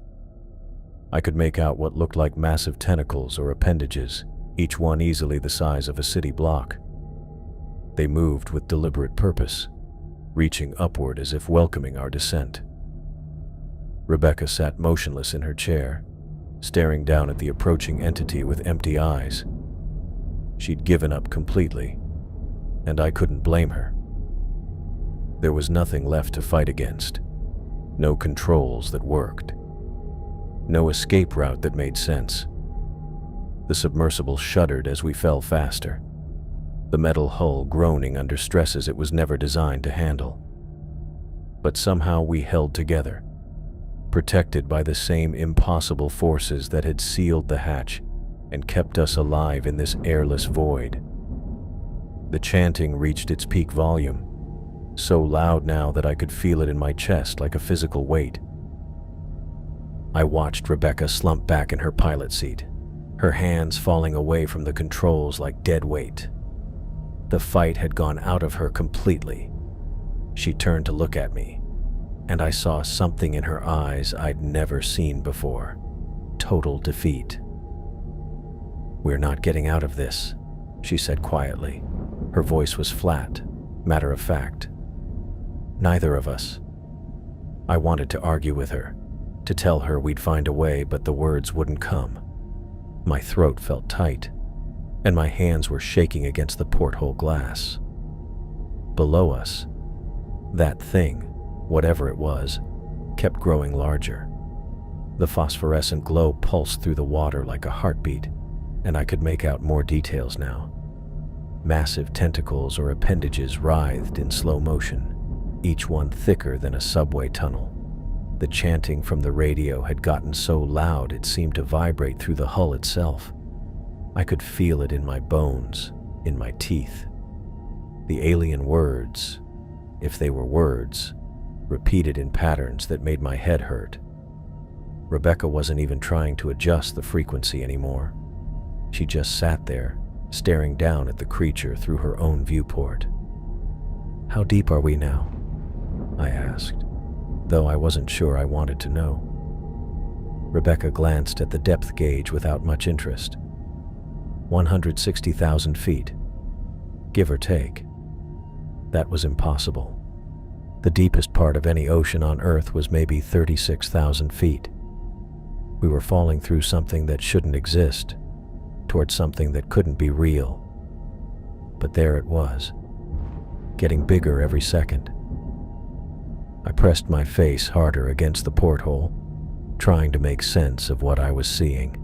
I could make out what looked like massive tentacles or appendages, each one easily the size of a city block. They moved with deliberate purpose, reaching upward as if welcoming our descent. Rebecca sat motionless in her chair, staring down at the approaching entity with empty eyes. She'd given up completely, and I couldn't blame her. There was nothing left to fight against, no controls that worked, no escape route that made sense. The submersible shuddered as we fell faster, the metal hull groaning under stresses it was never designed to handle. But somehow we held together, protected by the same impossible forces that had sealed the hatch and kept us alive in this airless void. The chanting reached its peak volume, so loud now that I could feel it in my chest like a physical weight. I watched Rebecca slump back in her pilot seat, her hands falling away from the controls like dead weight. The fight had gone out of her completely. She turned to look at me, and I saw something in her eyes I'd never seen before. Total defeat. "We're not getting out of this," she said quietly. Her voice was flat, matter of fact. "Neither of us." I wanted to argue with her, to tell her we'd find a way, but the words wouldn't come. My throat felt tight, and my hands were shaking against the porthole glass. Below us, that thing, whatever it was, kept growing larger. The phosphorescent glow pulsed through the water like a heartbeat, and I could make out more details now. Massive tentacles or appendages writhed in slow motion, each one thicker than a subway tunnel. The chanting from the radio had gotten so loud it seemed to vibrate through the hull itself. I could feel it in my bones, in my teeth. The alien words, if they were words, repeated in patterns that made my head hurt. Rebecca wasn't even trying to adjust the frequency anymore. She just sat there, staring down at the creature through her own viewport. "How deep are we now?" I asked, though I wasn't sure I wanted to know. Rebecca glanced at the depth gauge without much interest. 160,000 feet, give or take. That was impossible. The deepest part of any ocean on Earth was maybe 36,000 feet. We were falling through something that shouldn't exist, towards something that couldn't be real. But there it was, getting bigger every second. I pressed my face harder against the porthole, trying to make sense of what I was seeing.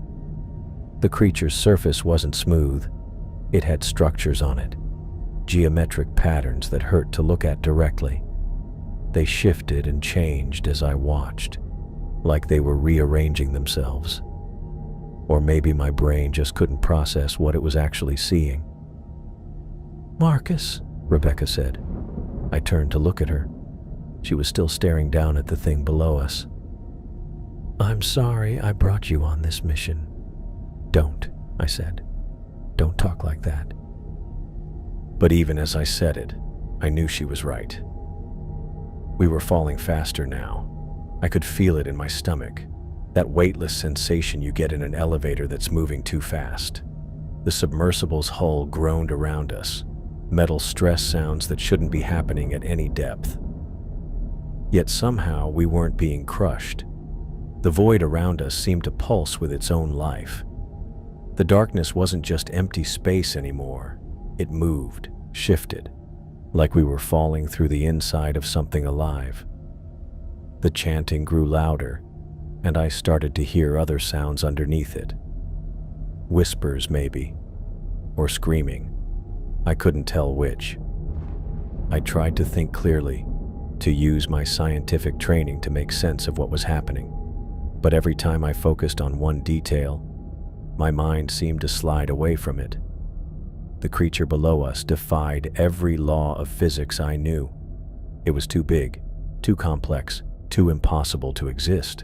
The creature's surface wasn't smooth. It had structures on it, geometric patterns that hurt to look at directly. They shifted and changed as I watched, like they were rearranging themselves. Or maybe my brain just couldn't process what it was actually seeing. "Marcus," Rebecca said. I turned to look at her. She was still staring down at the thing below us. "I'm sorry I brought you on this mission." "Don't," I said. "Don't talk like that." But even as I said it, I knew she was right. We were falling faster now. I could feel it in my stomach, that weightless sensation you get in an elevator that's moving too fast. The submersible's hull groaned around us, metal stress sounds that shouldn't be happening at any depth. Yet somehow we weren't being crushed. The void around us seemed to pulse with its own life. The darkness wasn't just empty space anymore. It moved, shifted, like we were falling through the inside of something alive. The chanting grew louder, and I started to hear other sounds underneath it. Whispers, maybe, or screaming. I couldn't tell which. I tried to think clearly, to use my scientific training to make sense of what was happening. But every time I focused on one detail, my mind seemed to slide away from it. The creature below us defied every law of physics I knew. It was too big, too complex, too impossible to exist.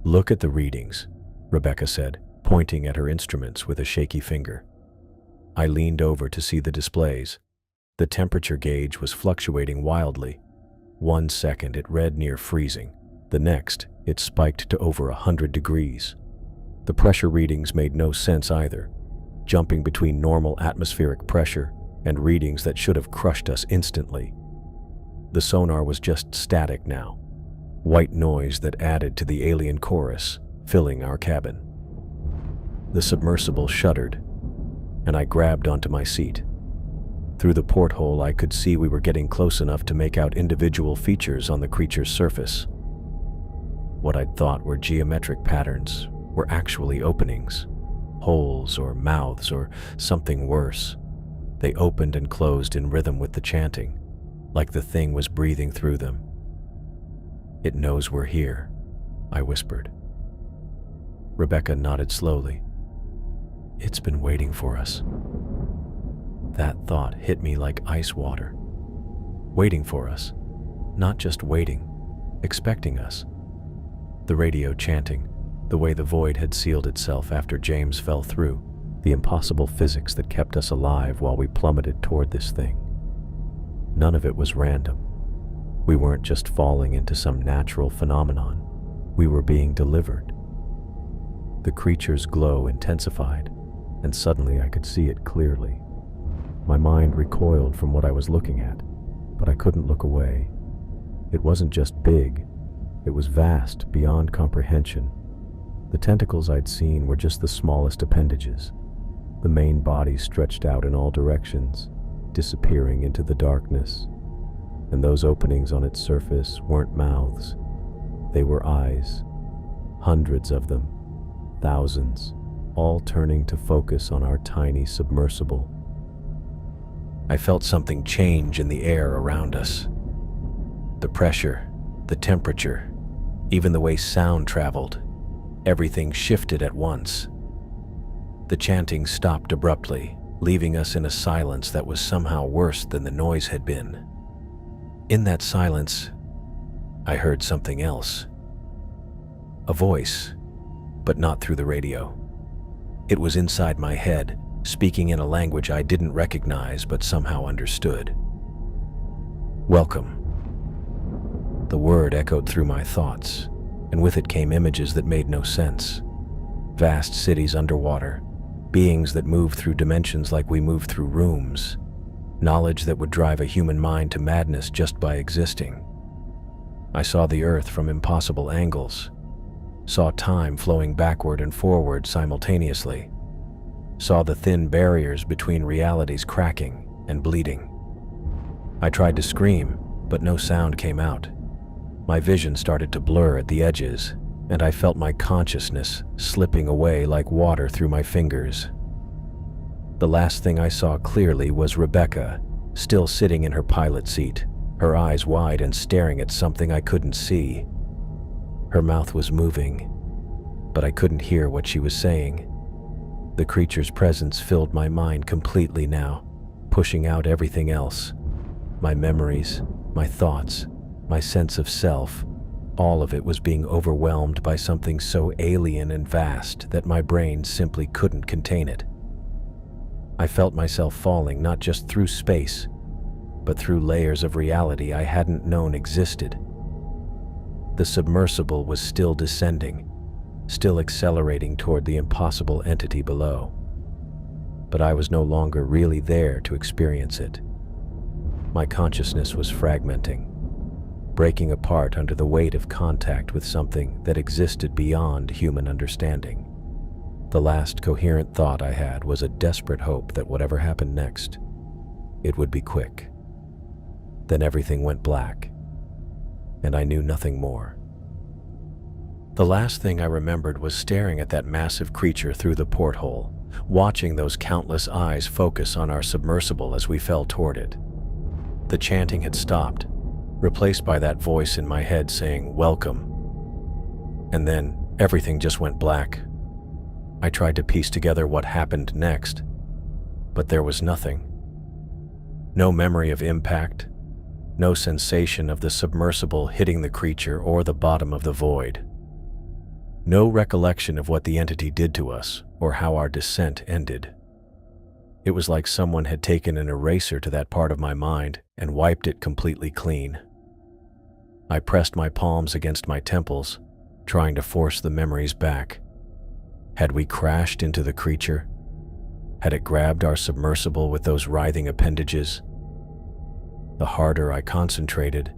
"Look at the readings," Rebecca said, pointing at her instruments with a shaky finger. I leaned over to see the displays. The temperature gauge was fluctuating wildly. 1 second it read near freezing. The next, it spiked to over 100 degrees. The pressure readings made no sense either, jumping between normal atmospheric pressure and readings that should have crushed us instantly. The sonar was just static now, white noise that added to the alien chorus, filling our cabin. The submersible shuddered, and I grabbed onto my seat. Through the porthole, I could see we were getting close enough to make out individual features on the creature's surface. What I'd thought were geometric patterns were actually openings, holes or mouths or something worse. They opened and closed in rhythm with the chanting, like the thing was breathing through them. "It knows we're here," I whispered. Rebecca nodded slowly. "It's been waiting for us." That thought hit me like ice water. Waiting for us. Not just waiting, expecting us. The radio chanting, the way the void had sealed itself after James fell through, the impossible physics that kept us alive while we plummeted toward this thing. None of it was random. We weren't just falling into some natural phenomenon. We were being delivered. The creature's glow intensified, and suddenly I could see it clearly. My mind recoiled from what I was looking at, but I couldn't look away. It wasn't just big, it was vast beyond comprehension. The tentacles I'd seen were just the smallest appendages. The main body stretched out in all directions, disappearing into the darkness. And those openings on its surface weren't mouths. They were eyes. Hundreds of them. Thousands. All turning to focus on our tiny submersible. I felt something change in the air around us. The pressure, the temperature, even the way sound traveled. Everything shifted at once. The chanting stopped abruptly, leaving us in a silence that was somehow worse than the noise had been. In that silence, I heard something else. A voice, but not through the radio. It was inside my head, speaking in a language I didn't recognize but somehow understood. "Welcome." The word echoed through my thoughts, and with it came images that made no sense. Vast cities underwater, beings that moved through dimensions like we moved through rooms, knowledge that would drive a human mind to madness just by existing. I saw the Earth from impossible angles, saw time flowing backward and forward simultaneously, saw the thin barriers between realities cracking and bleeding. I tried to scream, but no sound came out. My vision started to blur at the edges, and I felt my consciousness slipping away like water through my fingers. The last thing I saw clearly was Rebecca, still sitting in her pilot seat, her eyes wide and staring at something I couldn't see. Her mouth was moving, but I couldn't hear what she was saying. The creature's presence filled my mind completely now, pushing out everything else. My memories, my thoughts, my sense of self, all of it was being overwhelmed by something so alien and vast that my brain simply couldn't contain it. I felt myself falling not just through space, but through layers of reality I hadn't known existed. The submersible was still descending, still accelerating toward the impossible entity below. But I was no longer really there to experience it. My consciousness was fragmenting, breaking apart under the weight of contact with something that existed beyond human understanding. The last coherent thought I had was a desperate hope that whatever happened next, it would be quick. Then everything went black, and I knew nothing more. The last thing I remembered was staring at that massive creature through the porthole, watching those countless eyes focus on our submersible as we fell toward it. The chanting had stopped, replaced by that voice in my head saying, "Welcome." And then everything just went black. I tried to piece together what happened next, but there was nothing. No memory of impact, no sensation of the submersible hitting the creature or the bottom of the void. No recollection of what the entity did to us or how our descent ended. It was like someone had taken an eraser to that part of my mind and wiped it completely clean. I pressed my palms against my temples, trying to force the memories back. Had we crashed into the creature? Had it grabbed our submersible with those writhing appendages? The harder I concentrated,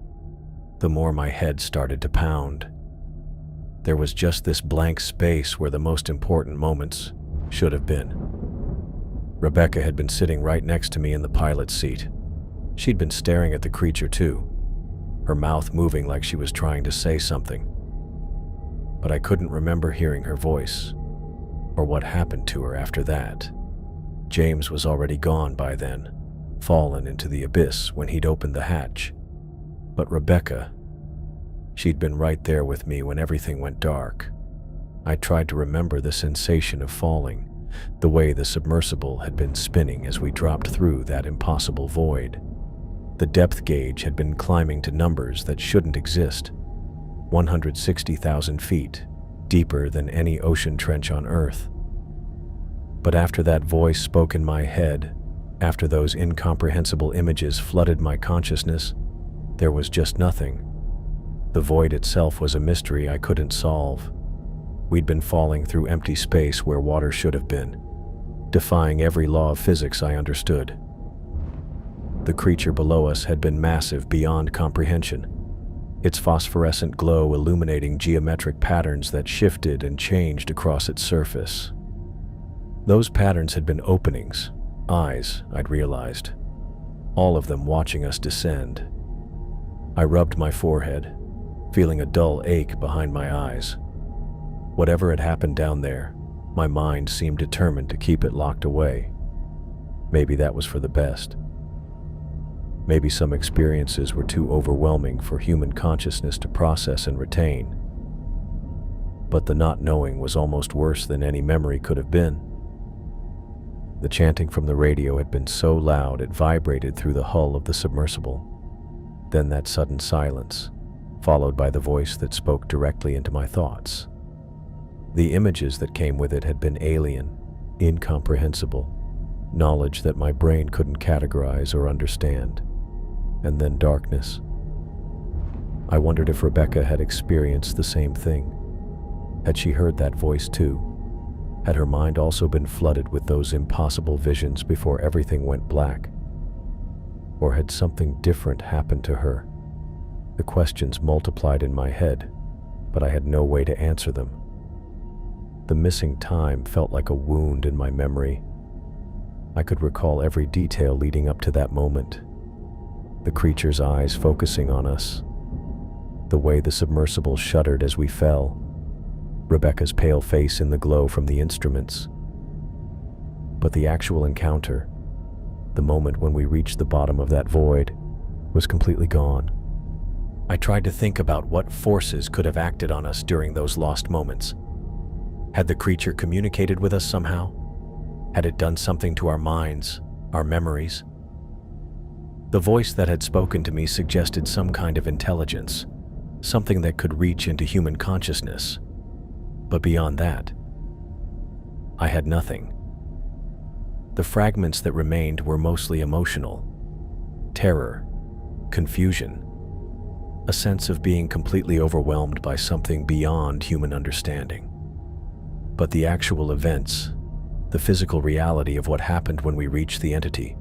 the more my head started to pound. There was just this blank space where the most important moments should have been. Rebecca had been sitting right next to me in the pilot's seat. She'd been staring at the creature too, her mouth moving like she was trying to say something. But I couldn't remember hearing her voice, or what happened to her after that. James was already gone by then, fallen into the abyss when he'd opened the hatch. But Rebecca, she'd been right there with me when everything went dark. I tried to remember the sensation of falling, the way the submersible had been spinning as we dropped through that impossible void. The depth gauge had been climbing to numbers that shouldn't exist, 160,000 feet, deeper than any ocean trench on Earth. But after that voice spoke in my head, after those incomprehensible images flooded my consciousness, there was just nothing. The void itself was a mystery I couldn't solve. We'd been falling through empty space where water should have been, defying every law of physics I understood. The creature below us had been massive beyond comprehension, its phosphorescent glow illuminating geometric patterns that shifted and changed across its surface. Those patterns had been openings, eyes, I'd realized, all of them watching us descend. I rubbed my forehead, feeling a dull ache behind my eyes. Whatever had happened down there, my mind seemed determined to keep it locked away. Maybe that was for the best. Maybe some experiences were too overwhelming for human consciousness to process and retain. But the not knowing was almost worse than any memory could have been. The chanting from the radio had been so loud it vibrated through the hull of the submersible. Then that sudden silence, followed by the voice that spoke directly into my thoughts. The images that came with it had been alien, incomprehensible, knowledge that my brain couldn't categorize or understand. And then darkness. I wondered if Rebecca had experienced the same thing. Had she heard that voice too? Had her mind also been flooded with those impossible visions before everything went black? Or had something different happened to her? The questions multiplied in my head, but I had no way to answer them. The missing time felt like a wound in my memory. I could recall every detail leading up to that moment. The creature's eyes focusing on us, the way the submersible shuddered as we fell, Rebecca's pale face in the glow from the instruments. But the actual encounter, the moment when we reached the bottom of that void, was completely gone. I tried to think about what forces could have acted on us during those lost moments. Had the creature communicated with us somehow? Had it done something to our minds, our memories? The voice that had spoken to me suggested some kind of intelligence, something that could reach into human consciousness. But beyond that, I had nothing. The fragments that remained were mostly emotional. Terror, confusion, a sense of being completely overwhelmed by something beyond human understanding. But the actual events, the physical reality of what happened when we reached the entity,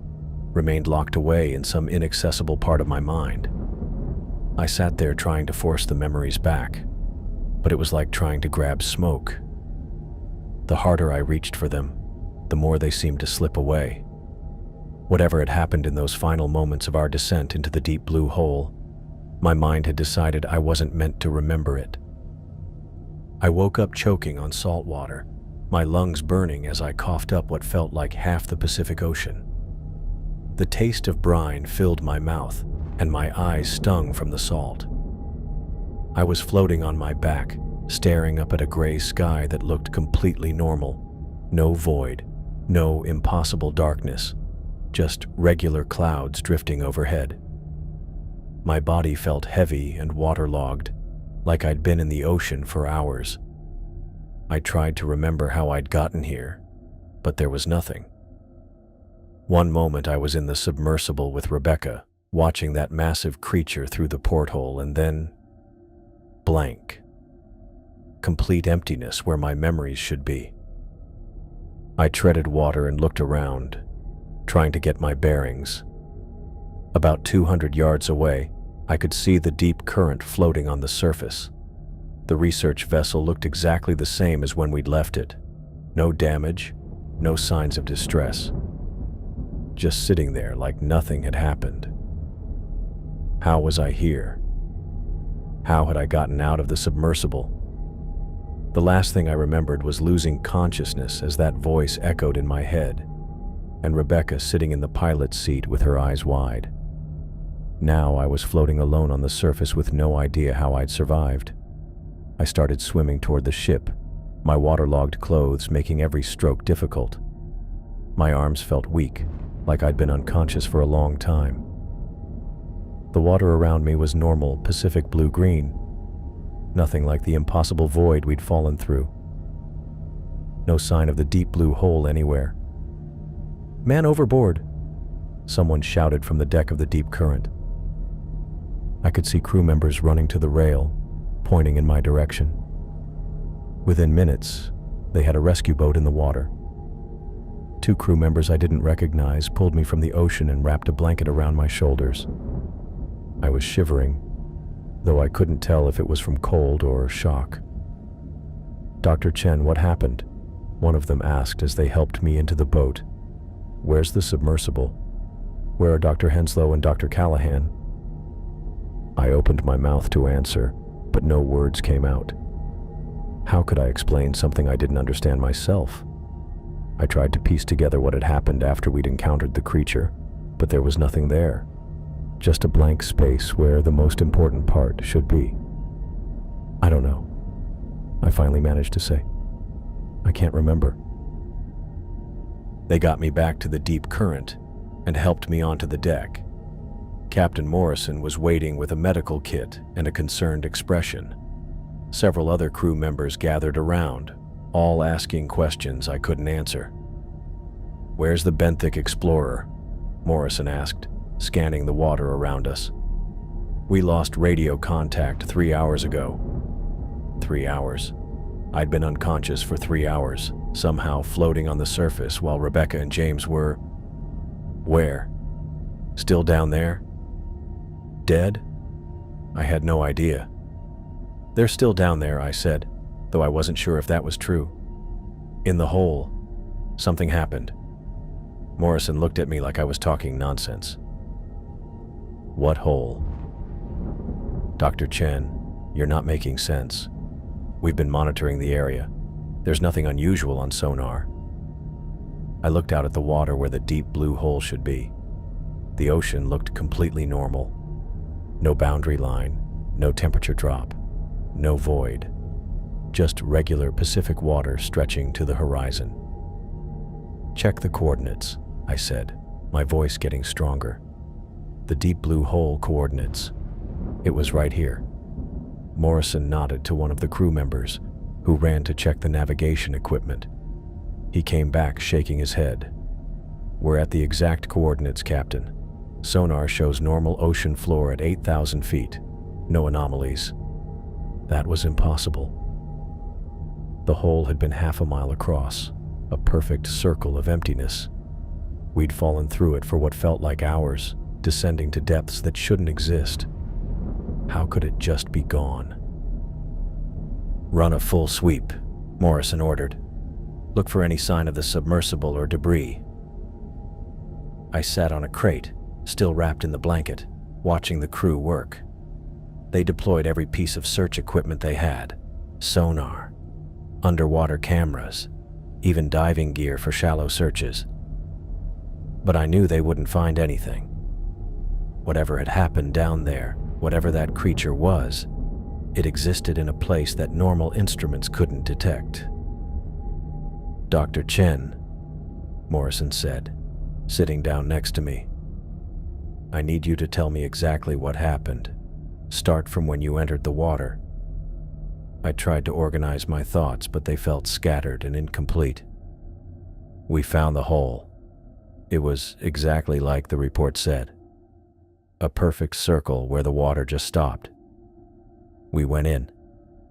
remained locked away in some inaccessible part of my mind. I sat there trying to force the memories back, but it was like trying to grab smoke. The harder I reached for them, the more they seemed to slip away. Whatever had happened in those final moments of our descent into the deep blue hole, my mind had decided I wasn't meant to remember it. I woke up choking on salt water, my lungs burning as I coughed up what felt like half the Pacific Ocean. The taste of brine filled my mouth, and my eyes stung from the salt. I was floating on my back, staring up at a gray sky that looked completely normal. No void, no impossible darkness, just regular clouds drifting overhead. My body felt heavy and waterlogged, like I'd been in the ocean for hours. I tried to remember how I'd gotten here, but there was nothing. One moment I was in the submersible with Rebecca, watching that massive creature through the porthole, and then blank. Complete emptiness where my memories should be. I treaded water and looked around, trying to get my bearings. About 200 yards away, I could see the deep current floating on the surface. The research vessel looked exactly the same as when we'd left it. No damage, no signs of distress. Just sitting there like nothing had happened. How was I here? How had I gotten out of the submersible? The last thing I remembered was losing consciousness as that voice echoed in my head, and Rebecca sitting in the pilot's seat with her eyes wide. Now I was floating alone on the surface with no idea how I'd survived. I started swimming toward the ship, my waterlogged clothes making every stroke difficult. My arms felt weak, like I'd been unconscious for a long time. The water around me was normal Pacific blue-green, nothing like the impossible void we'd fallen through. No sign of the deep blue hole anywhere. "Man overboard!" someone shouted from the deck of the Deep Current. I could see crew members running to the rail, pointing in my direction. Within minutes, they had a rescue boat in the water. 2 crew members I didn't recognize pulled me from the ocean and wrapped a blanket around my shoulders. I was shivering, though I couldn't tell if it was from cold or shock. "Dr. Chen, what happened?" one of them asked as they helped me into the boat. "Where's the submersible? Where are Dr. Henslow and Dr. Callahan?" I opened my mouth to answer, but no words came out. How could I explain something I didn't understand myself? I tried to piece together what had happened after we'd encountered the creature, but there was nothing there. Just a blank space where the most important part should be. "I don't know," I finally managed to say. "I can't remember." They got me back to the Deep Current and helped me onto the deck. Captain Morrison was waiting with a medical kit and a concerned expression. Several other crew members gathered around, all asking questions I couldn't answer. "Where's the benthic explorer?" Morrison asked, scanning the water around us. "We lost radio contact 3 hours ago." 3 hours. I'd been unconscious for 3 hours, somehow floating on the surface while Rebecca and James were... Where? Still down there? Dead? I had no idea. "They're still down there," I said, though I wasn't sure if that was true. "In the hole. Something happened." Morrison looked at me like I was talking nonsense. "What hole?" "Dr. Chen, you're not making sense. We've been monitoring the area. There's nothing unusual on sonar." I looked out at the water where the deep blue hole should be. The ocean looked completely normal. No boundary line, no temperature drop, no void. Just regular Pacific water stretching to the horizon. "Check the coordinates," I said, my voice getting stronger. "The deep blue hole coordinates. It was right here." Morrison nodded to one of the crew members, who ran to check the navigation equipment. He came back shaking his head. "We're at the exact coordinates, Captain. Sonar shows normal ocean floor at 8,000 feet. No anomalies." That was impossible. The hole had been half a mile across, a perfect circle of emptiness. We'd fallen through it for what felt like hours, descending to depths that shouldn't exist. How could it just be gone? "Run a full sweep," Morrison ordered. "Look for any sign of the submersible or debris." I sat on a crate, still wrapped in the blanket, watching the crew work. They deployed every piece of search equipment they had: sonar, underwater cameras, even diving gear for shallow searches. But I knew they wouldn't find anything. Whatever had happened down there, whatever that creature was, it existed in a place that normal instruments couldn't detect. "Dr. Chen," Morrison said, sitting down next to me. "I need you to tell me exactly what happened. Start from when you entered the water." I tried to organize my thoughts, but they felt scattered and incomplete. We found the hole. It was exactly like the report said. A perfect circle where the water just stopped. We went in,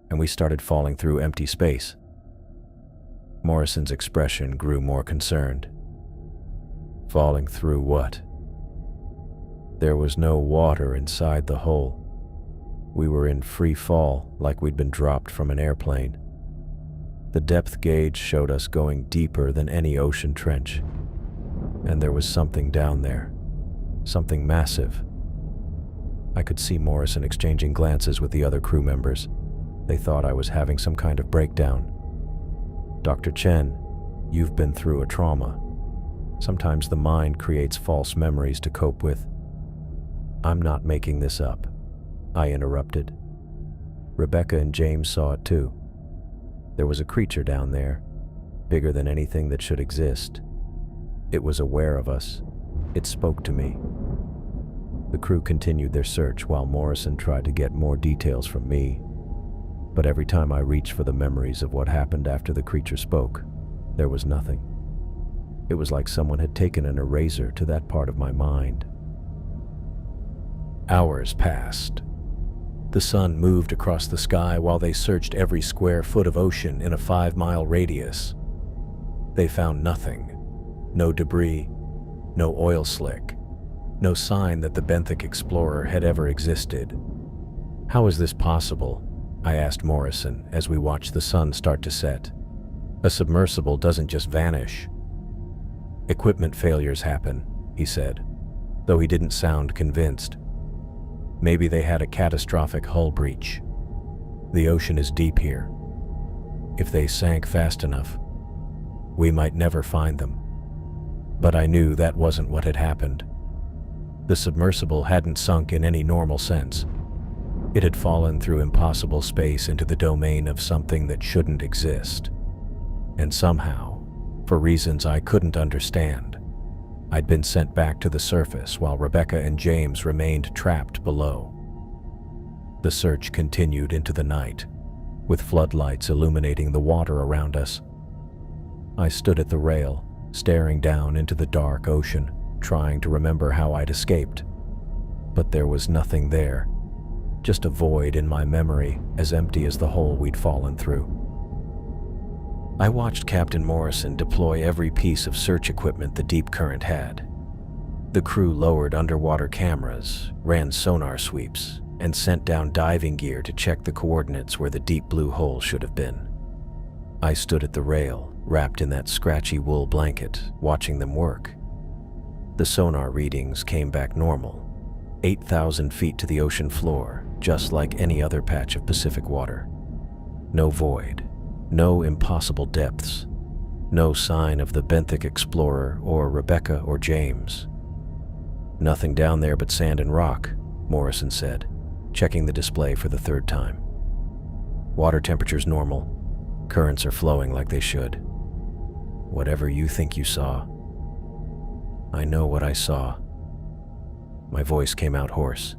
and we started falling through empty space. Morrison's expression grew more concerned. Falling through what? There was no water inside the hole. We were in free fall, like we'd been dropped from an airplane. The depth gauge showed us going deeper than any ocean trench. And there was something down there. Something massive. I could see Morrison exchanging glances with the other crew members. They thought I was having some kind of breakdown. Dr. Chen, you've been through a trauma. Sometimes the mind creates false memories to cope with. I'm not making this up, I interrupted. Rebecca and James saw it too. There was a creature down there, bigger than anything that should exist. It was aware of us. It spoke to me. The crew continued their search while Morrison tried to get more details from me. But every time I reached for the memories of what happened after the creature spoke, there was nothing. It was like someone had taken an eraser to that part of my mind. Hours passed. The sun moved across the sky while they searched every square foot of ocean in a 5-mile radius. They found nothing. No debris, no oil slick, no sign that the benthic explorer had ever existed. How is this possible? I asked Morrison as we watched the sun start to set. A submersible doesn't just vanish. Equipment failures happen, he said, though he didn't sound convinced. Maybe they had a catastrophic hull breach. The ocean is deep here. If they sank fast enough, we might never find them. But I knew that wasn't what had happened. The submersible hadn't sunk in any normal sense. It had fallen through impossible space into the domain of something that shouldn't exist. And somehow, for reasons I couldn't understand, I'd been sent back to the surface while Rebecca and James remained trapped below. The search continued into the night, with floodlights illuminating the water around us. I stood at the rail, staring down into the dark ocean, trying to remember how I'd escaped. But there was nothing there, just a void in my memory as empty as the hole we'd fallen through. I watched Captain Morrison deploy every piece of search equipment the Deep Current had. The crew lowered underwater cameras, ran sonar sweeps, and sent down diving gear to check the coordinates where the deep blue hole should have been. I stood at the rail, wrapped in that scratchy wool blanket, watching them work. The sonar readings came back normal, 8,000 feet to the ocean floor, just like any other patch of Pacific water. No void. No impossible depths. No sign of the benthic explorer or Rebecca or James. Nothing down there but sand and rock, Morrison said, checking the display for the third time. Water temperature's normal. Currents are flowing like they should. Whatever you think you saw. I know what I saw. My voice came out hoarse.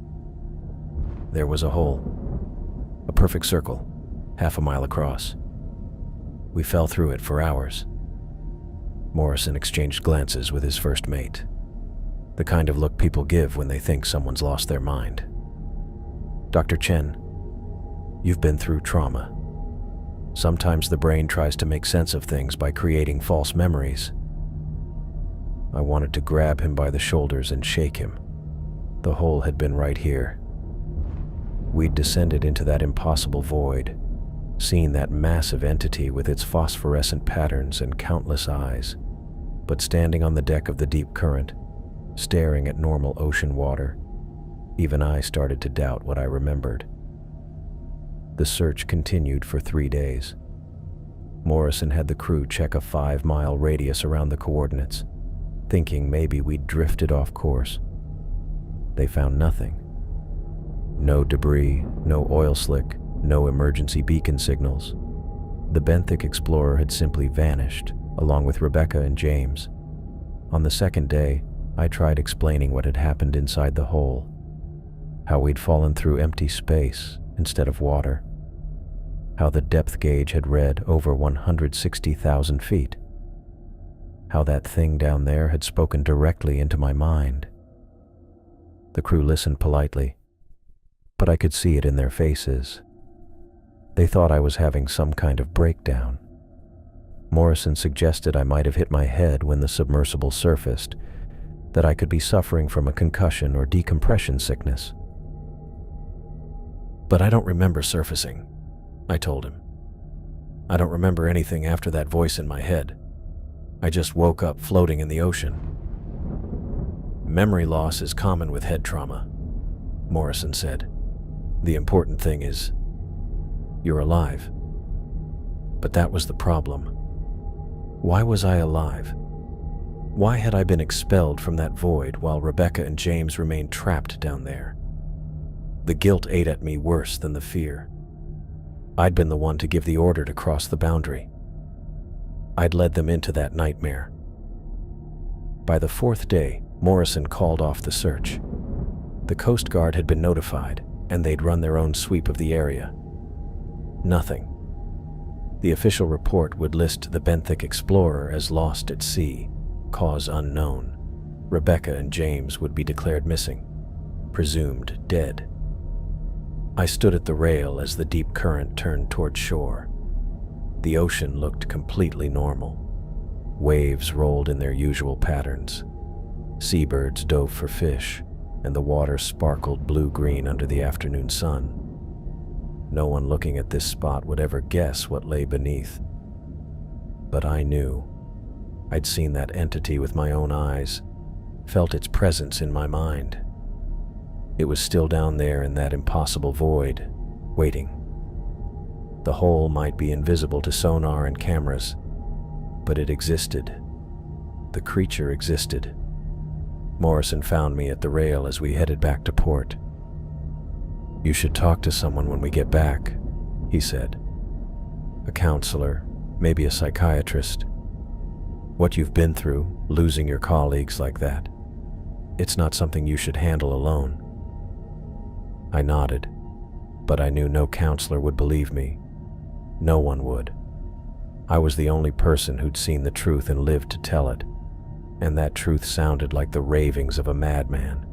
There was a hole. A perfect circle, half a mile across. We fell through it for hours. Morrison exchanged glances with his first mate, the kind of look people give when they think someone's lost their mind. Dr. Chen, you've been through trauma. Sometimes the brain tries to make sense of things by creating false memories. I wanted to grab him by the shoulders and shake him. The hole had been right here. We'd descended into that impossible void, seen that massive entity with its phosphorescent patterns and countless eyes, but standing on the deck of the Deep Current, staring at normal ocean water, even I started to doubt what I remembered. The search continued for 3 days. Morrison had the crew check a 5-mile radius around the coordinates, thinking maybe we'd drifted off course. They found nothing. No debris, no oil slick, no emergency beacon signals. The benthic explorer had simply vanished, along with Rebecca and James. On the second day, I tried explaining what had happened inside the hole, how we'd fallen through empty space instead of water, how the depth gauge had read over 160,000 feet. How that thing down there had spoken directly into my mind. The crew listened politely, but I could see it in their faces. They thought I was having some kind of breakdown. Morrison suggested I might have hit my head when the submersible surfaced, that I could be suffering from a concussion or decompression sickness. But I don't remember surfacing, I told him. I don't remember anything after that voice in my head. I just woke up floating in the ocean. Memory loss is common with head trauma, Morrison said. The important thing is, you're alive. But that was the problem. Why was I alive? Why had I been expelled from that void while Rebecca and James remained trapped down there? The guilt ate at me worse than the fear. I'd been the one to give the order to cross the boundary. I'd led them into that nightmare. By the fourth day, Morrison called off the search. The Coast Guard had been notified, and they'd run their own sweep of the area. Nothing. The official report would list the Benthic Explorer as lost at sea, cause unknown. Rebecca and James would be declared missing, presumed dead. I stood at the rail as the deep current turned toward shore. The ocean looked completely normal. Waves rolled in their usual patterns. Seabirds dove for fish, and the water sparkled blue-green under the afternoon sun. No one looking at this spot would ever guess what lay beneath. But I knew. I'd seen that entity with my own eyes, felt its presence in my mind. It was still down there in that impossible void, waiting. The hole might be invisible to sonar and cameras, but it existed. The creature existed. Morrison found me at the rail as we headed back to port. "You should talk to someone when we get back," he said. "A counselor, maybe a psychiatrist. What you've been through, losing your colleagues like that, it's not something you should handle alone." I nodded, but I knew no counselor would believe me. No one would. I was the only person who'd seen the truth and lived to tell it, and that truth sounded like the ravings of a madman.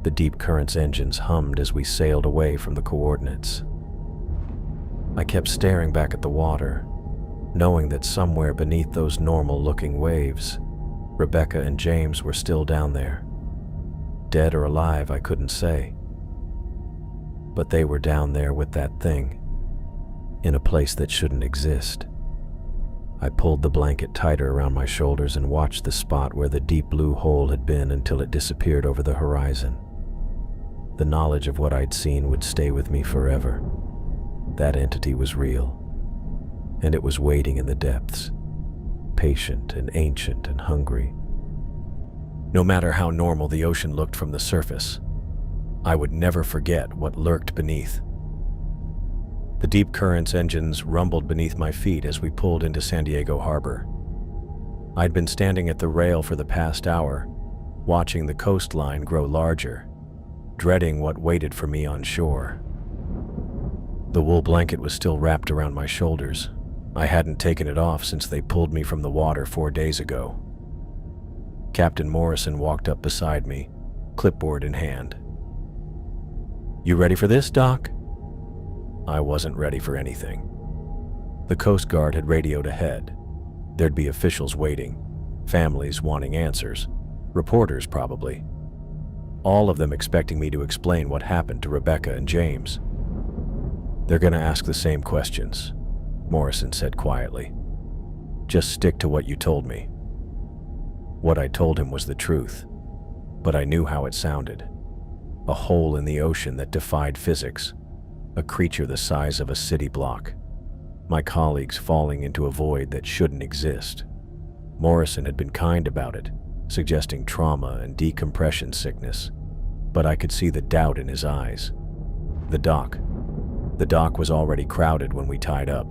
The Deep Current's engines hummed as we sailed away from the coordinates. I kept staring back at the water, knowing that somewhere beneath those normal-looking waves, Rebecca and James were still down there. Dead or alive, I couldn't say. But they were down there with that thing, in a place that shouldn't exist. I pulled the blanket tighter around my shoulders and watched the spot where the deep blue hole had been until it disappeared over the horizon. The knowledge of what I'd seen would stay with me forever. That entity was real, and it was waiting in the depths, patient and ancient and hungry. No matter how normal the ocean looked from the surface, I would never forget what lurked beneath. The Deep Current's engines rumbled beneath my feet as we pulled into San Diego Harbor. I'd been standing at the rail for the past hour, watching the coastline grow larger, dreading what waited for me on shore. The wool blanket was still wrapped around my shoulders. I hadn't taken it off since they pulled me from the water 4 days ago. Captain Morrison walked up beside me, clipboard in hand. "You ready for this, Doc?" I wasn't ready for anything. The Coast Guard had radioed ahead. There'd be officials waiting, families wanting answers, reporters probably. All of them expecting me to explain what happened to Rebecca and James. "They're gonna ask the same questions," Morrison said quietly. "Just stick to what you told me." What I told him was the truth, but I knew how it sounded. A hole in the ocean that defied physics, a creature the size of a city block. My colleagues falling into a void that shouldn't exist. Morrison had been kind about it, suggesting trauma and decompression sickness, but I could see the doubt in his eyes. The dock was already crowded when we tied up.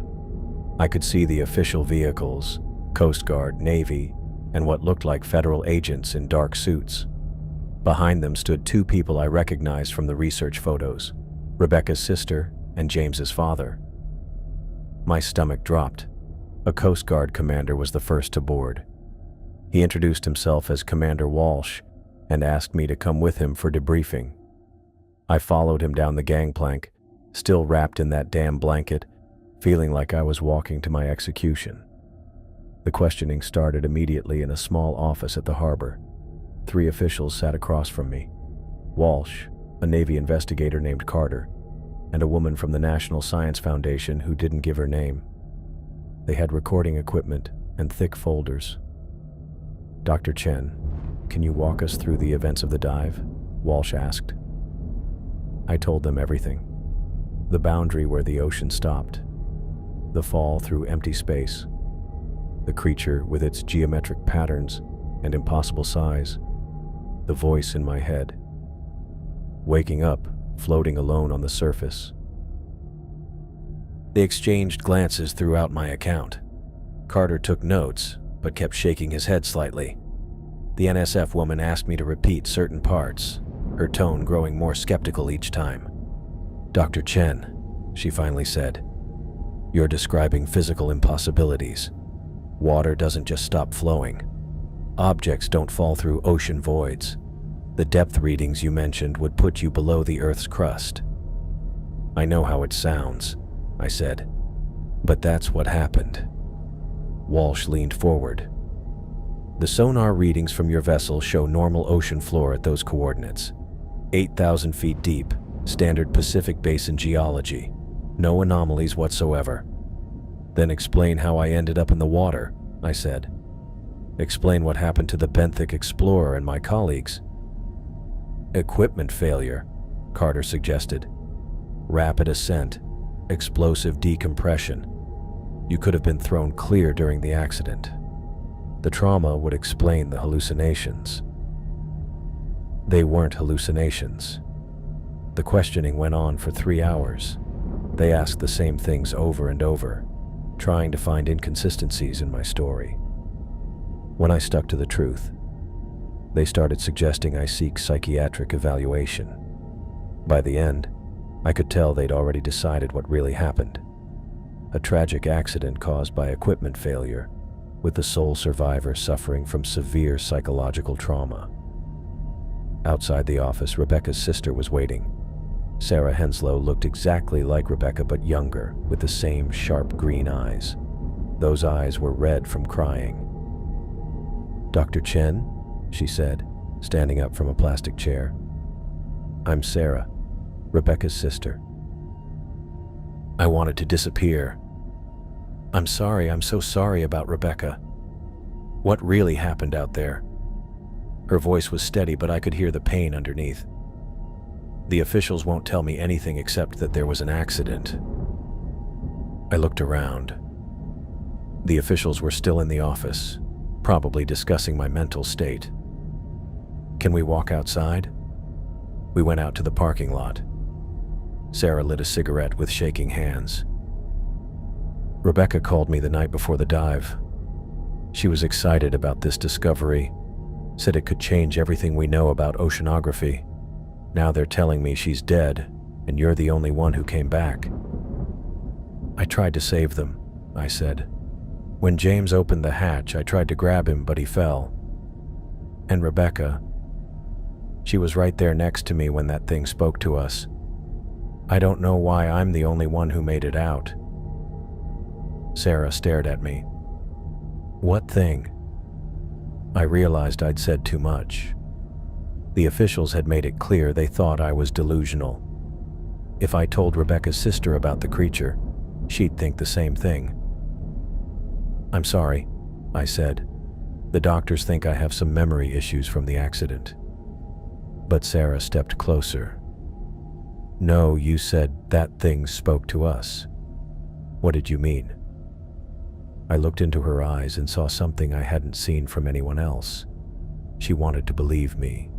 I could see the official vehicles, Coast Guard, Navy, and what looked like federal agents in dark suits. Behind them stood 2 people I recognized from the research photos, Rebecca's sister and James's father. My stomach dropped. A Coast Guard commander was the first to board. He introduced himself as Commander Walsh and asked me to come with him for debriefing. I followed him down the gangplank, still wrapped in that damn blanket, feeling like I was walking to my execution. The questioning started immediately in a small office at the harbor. 3 officials sat across from me. Walsh, a Navy investigator named Carter, and a woman from the National Science Foundation who didn't give her name. They had recording equipment and thick folders. "Dr. Chen, can you walk us through the events of the dive?" Walsh asked. I told them everything. The boundary where the ocean stopped, the fall through empty space, the creature with its geometric patterns and impossible size, the voice in my head, waking up, floating alone on the surface. They exchanged glances throughout my account. Carter took notes, but kept shaking his head slightly. The NSF woman asked me to repeat certain parts, her tone growing more skeptical each time. "Dr. Chen," she finally said, "you're describing physical impossibilities. Water doesn't just stop flowing. Objects don't fall through ocean voids. The depth readings you mentioned would put you below the Earth's crust." "I know how it sounds," I said, "but that's what happened." Walsh leaned forward. "The sonar readings from your vessel show normal ocean floor at those coordinates. 8,000 feet deep, standard Pacific Basin geology. No anomalies whatsoever." "Then explain how I ended up in the water," I said. "Explain what happened to the benthic explorer and my colleagues." "Equipment failure," Carter suggested. "Rapid ascent, explosive decompression. You could have been thrown clear during the accident. The trauma would explain the hallucinations." They weren't hallucinations. The questioning went on for 3 hours. They asked the same things over and over, trying to find inconsistencies in my story. When I stuck to the truth, they started suggesting I seek psychiatric evaluation. By the end, I could tell they'd already decided what really happened. A tragic accident caused by equipment failure, with the sole survivor suffering from severe psychological trauma. Outside the office, Rebecca's sister was waiting. Sarah Henslow looked exactly like Rebecca but younger, with the same sharp green eyes. Those eyes were red from crying. "Dr. Chen?" she said, standing up from a plastic chair. "I'm Sarah, Rebecca's sister." I wanted to disappear. I'm so sorry about Rebecca. What really happened out there?" Her voice was steady, but I could hear the pain underneath. "The officials won't tell me anything except that there was an accident." I looked around. The officials were still in the office, probably discussing my mental state. "Can we walk outside?" We went out to the parking lot. Sarah lit a cigarette with shaking hands. "Rebecca called me the night before the dive. She was excited about this discovery, said it could change everything we know about oceanography. Now they're telling me she's dead, and you're the only one who came back." "I tried to save them," I said. "When James opened the hatch, I tried to grab him, but he fell. And Rebecca, she was right there next to me when that thing spoke to us. I don't know why I'm the only one who made it out." Sarah stared at me. "What thing?" I realized I'd said too much. The officials had made it clear they thought I was delusional. If I told Rebecca's sister about the creature, she'd think the same thing. "I'm sorry," I said. "The doctors think I have some memory issues from the accident." But Sarah stepped closer. "No, you said that thing spoke to us. What did you mean?" I looked into her eyes and saw something I hadn't seen from anyone else. She wanted to believe me.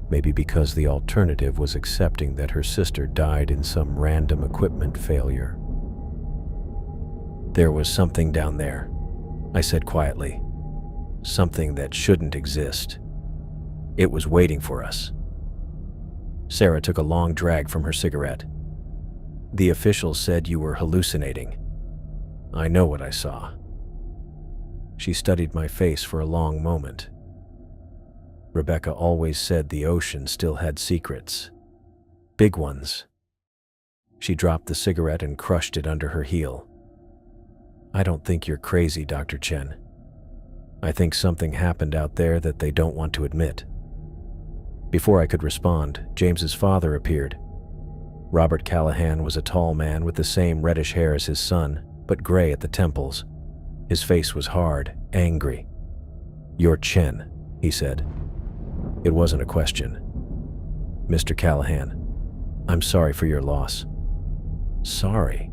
Maybe because the alternative was accepting that her sister died in some random equipment failure. "There was something down there," I said quietly. "Something that shouldn't exist. It was waiting for us." Sarah took a long drag from her cigarette. "The officials said you were hallucinating. I know what I saw." She studied my face for a long moment. "Rebecca always said the ocean still had secrets. Big ones." She dropped the cigarette and crushed it under her heel. "I don't think you're crazy, Dr. Chen. I think something happened out there that they don't want to admit." Before I could respond, James's father appeared. Robert Callahan was a tall man with the same reddish hair as his son, but gray at the temples. His face was hard, angry. "You're Chen," he said. It wasn't a question. "Mr. Callahan, I'm sorry for your loss." "Sorry?"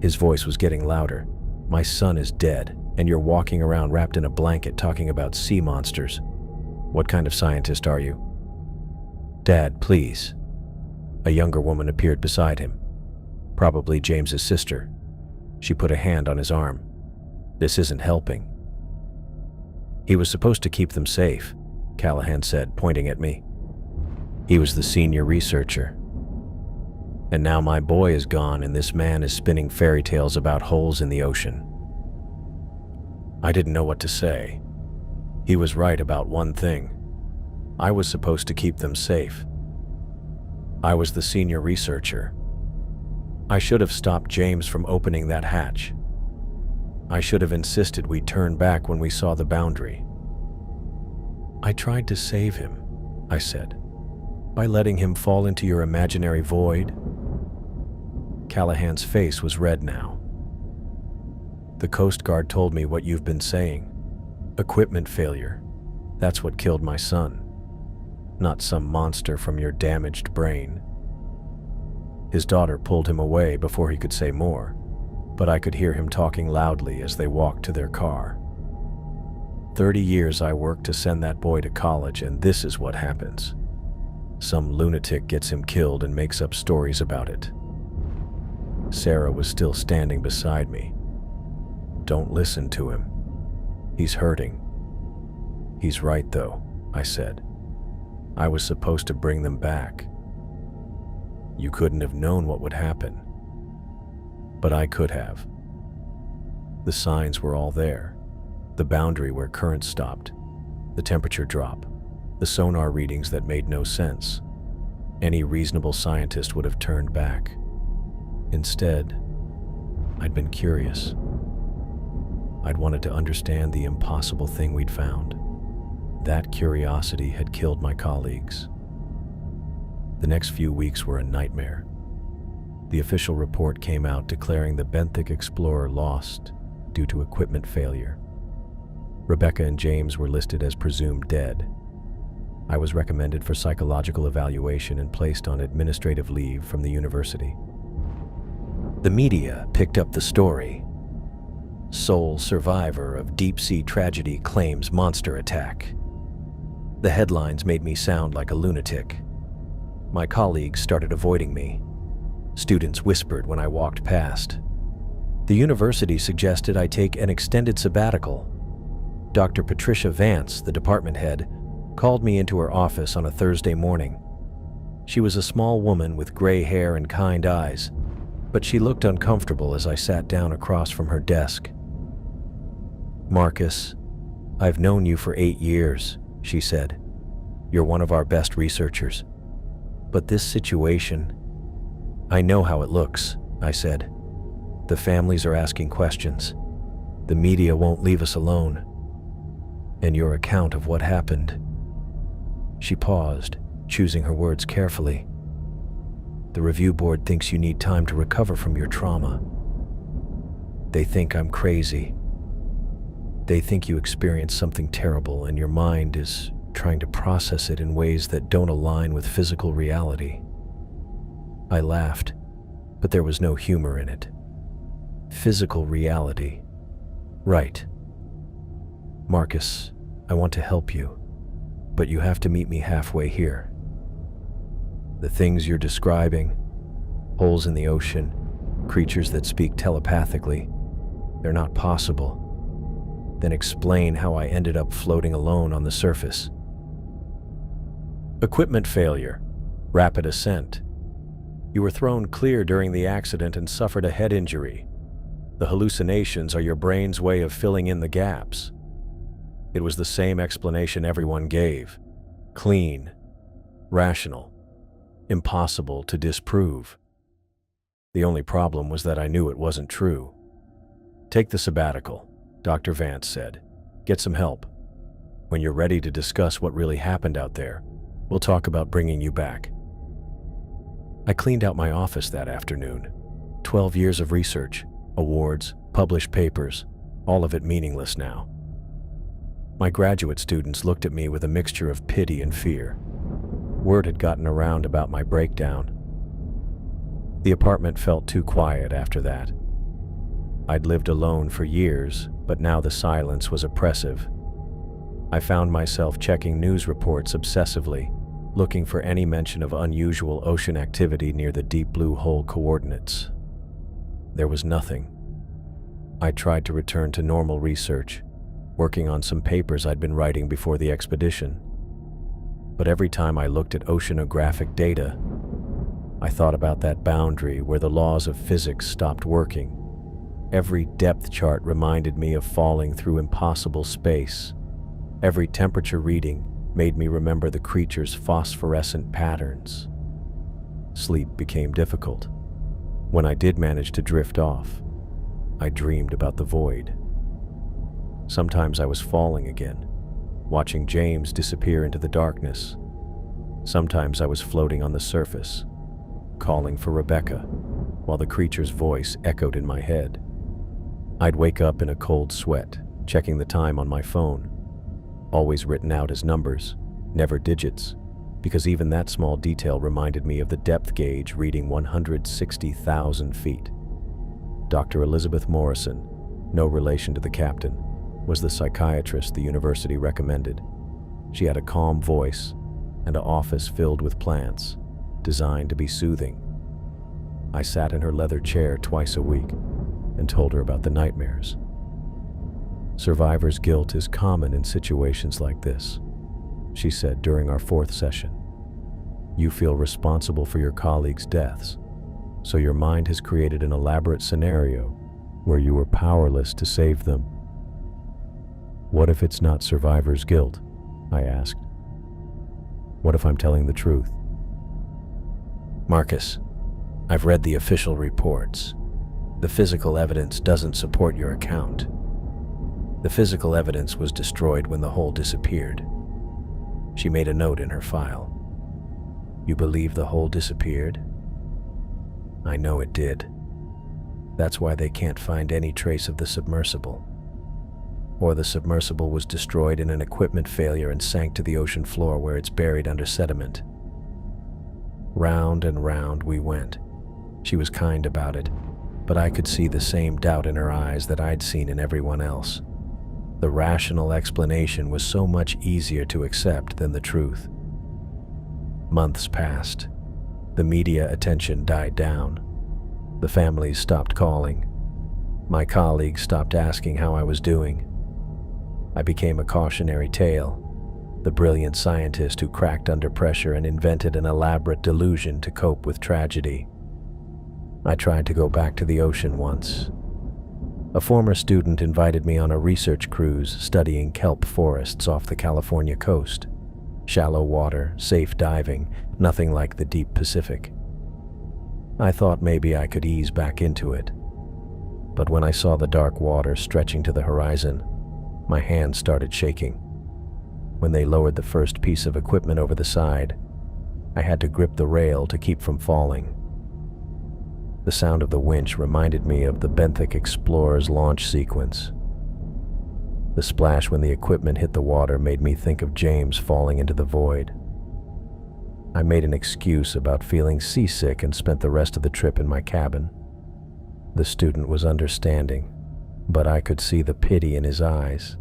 His voice was getting louder. "My son is dead, and you're walking around wrapped in a blanket talking about sea monsters. What kind of scientist are you?" "Dad, please." A younger woman appeared beside him. Probably James's sister. She put a hand on his arm. "This isn't helping." "He was supposed to keep them safe," Callahan said, pointing at me. "He was the senior researcher. And now my boy is gone and this man is spinning fairy tales about holes in the ocean." I didn't know what to say. He was right about one thing. I was supposed to keep them safe. I was the senior researcher. I should have stopped James from opening that hatch. I should have insisted we turn back when we saw the boundary. "I tried to save him," I said, "by letting him fall into your imaginary void." Callahan's face was red now. "The Coast Guard told me what you've been saying. Equipment failure. That's what killed my son. Not some monster from your damaged brain." His daughter pulled him away before he could say more, but I could hear him talking loudly as they walked to their car. 30 years I worked to send that boy to college, and this is what happens. Some lunatic gets him killed and makes up stories about it. Sarah was still standing beside me. "Don't listen to him. He's hurting." "He's right, though," I said. "I was supposed to bring them back. You couldn't have known what would happen. But I could have. The signs were all there. The boundary where currents stopped, the temperature drop, the sonar readings that made no sense. Any reasonable scientist would have turned back. Instead, I'd been curious. I'd wanted to understand the impossible thing we'd found. That curiosity had killed my colleagues. The next few weeks were a nightmare. The official report came out declaring the Benthic Explorer lost due to equipment failure. Rebecca and James were listed as presumed dead. I was recommended for psychological evaluation and placed on administrative leave from the university. The media picked up the story. "Sole survivor of deep-sea tragedy claims monster attack." The headlines made me sound like a lunatic. My colleagues started avoiding me. Students whispered when I walked past. The university suggested I take an extended sabbatical. Dr. Patricia Vance, the department head, called me into her office on a Thursday morning. She was a small woman with gray hair and kind eyes, but she looked uncomfortable as I sat down across from her desk. "Marcus, I've known you for 8 years," she said. "You're one of our best researchers. But this situation..." "I know how it looks," I said. "The families are asking questions. The media won't leave us alone. And your account of what happened..." She paused, choosing her words carefully. "The review board thinks you need time to recover from your trauma. They think I'm crazy. They think you experienced something terrible and your mind is trying to process it in ways that don't align with physical reality." I laughed, but there was no humor in it. Physical reality. Right. "Marcus, I want to help you, but you have to meet me halfway here. The things you're describing, holes in the ocean, creatures that speak telepathically, they're not possible. Then explain how I ended up floating alone on the surface." "Equipment failure, rapid ascent. You were thrown clear during the accident and suffered a head injury. The hallucinations are your brain's way of filling in the gaps. It was the same explanation everyone gave. Clean, rational, impossible to disprove. The only problem was that I knew it wasn't true. Take the sabbatical, Dr. Vance said. Get some help. When you're ready to discuss what really happened out there, we'll talk about bringing you back. I cleaned out my office that afternoon. 12 years of research, awards, published papers, all of it meaningless now. My graduate students looked at me with a mixture of pity and fear. Word had gotten around about my breakdown. The apartment felt too quiet after that. I'd lived alone for years, but now the silence was oppressive. I found myself checking news reports obsessively, looking for any mention of unusual ocean activity near the deep blue hole coordinates. There was nothing. I tried to return to normal research, working on some papers I'd been writing before the expedition. But every time I looked at oceanographic data, I thought about that boundary where the laws of physics stopped working. Every depth chart reminded me of falling through impossible space. Every temperature reading made me remember the creature's phosphorescent patterns. Sleep became difficult. When I did manage to drift off, I dreamed about the void. Sometimes I was falling again, watching James disappear into the darkness. Sometimes I was floating on the surface, calling for Rebecca, while the creature's voice echoed in my head. I'd wake up in a cold sweat, checking the time on my phone, always written out as numbers, never digits, because even that small detail reminded me of the depth gauge reading 160,000 feet. Dr. Elizabeth Morrison, no relation to the captain, was the psychiatrist the university recommended. She had a calm voice and an office filled with plants, designed to be soothing. I sat in her leather chair twice a week and told her about the nightmares. Survivor's guilt is common in situations like this, she said during our 4th session. You feel responsible for your colleagues' deaths, so your mind has created an elaborate scenario where you were powerless to save them. What if it's not survivor's guilt? I asked. What if I'm telling the truth? Marcus, I've read the official reports. The physical evidence doesn't support your account. The physical evidence was destroyed when the hole disappeared. She made a note in her file. You believe the hole disappeared? I know it did. That's why they can't find any trace of the submersible. Or the submersible was destroyed in an equipment failure and sank to the ocean floor where it's buried under sediment. Round and round we went. She was kind about it, but I could see the same doubt in her eyes that I'd seen in everyone else. The rational explanation was so much easier to accept than the truth. Months passed. The media attention died down. The families stopped calling. My colleagues stopped asking how I was doing. I became a cautionary tale, the brilliant scientist who cracked under pressure and invented an elaborate delusion to cope with tragedy. I tried to go back to the ocean once. A former student invited me on a research cruise studying kelp forests off the California coast. Shallow water, safe diving, nothing like the deep Pacific. I thought maybe I could ease back into it. But when I saw the dark water stretching to the horizon, my hands started shaking. When they lowered the first piece of equipment over the side, I had to grip the rail to keep from falling. The sound of the winch reminded me of the Benthic Explorer's launch sequence. The splash when the equipment hit the water made me think of James falling into the void. I made an excuse about feeling seasick and spent the rest of the trip in my cabin. The student was understanding, but I could see the pity in his eyes.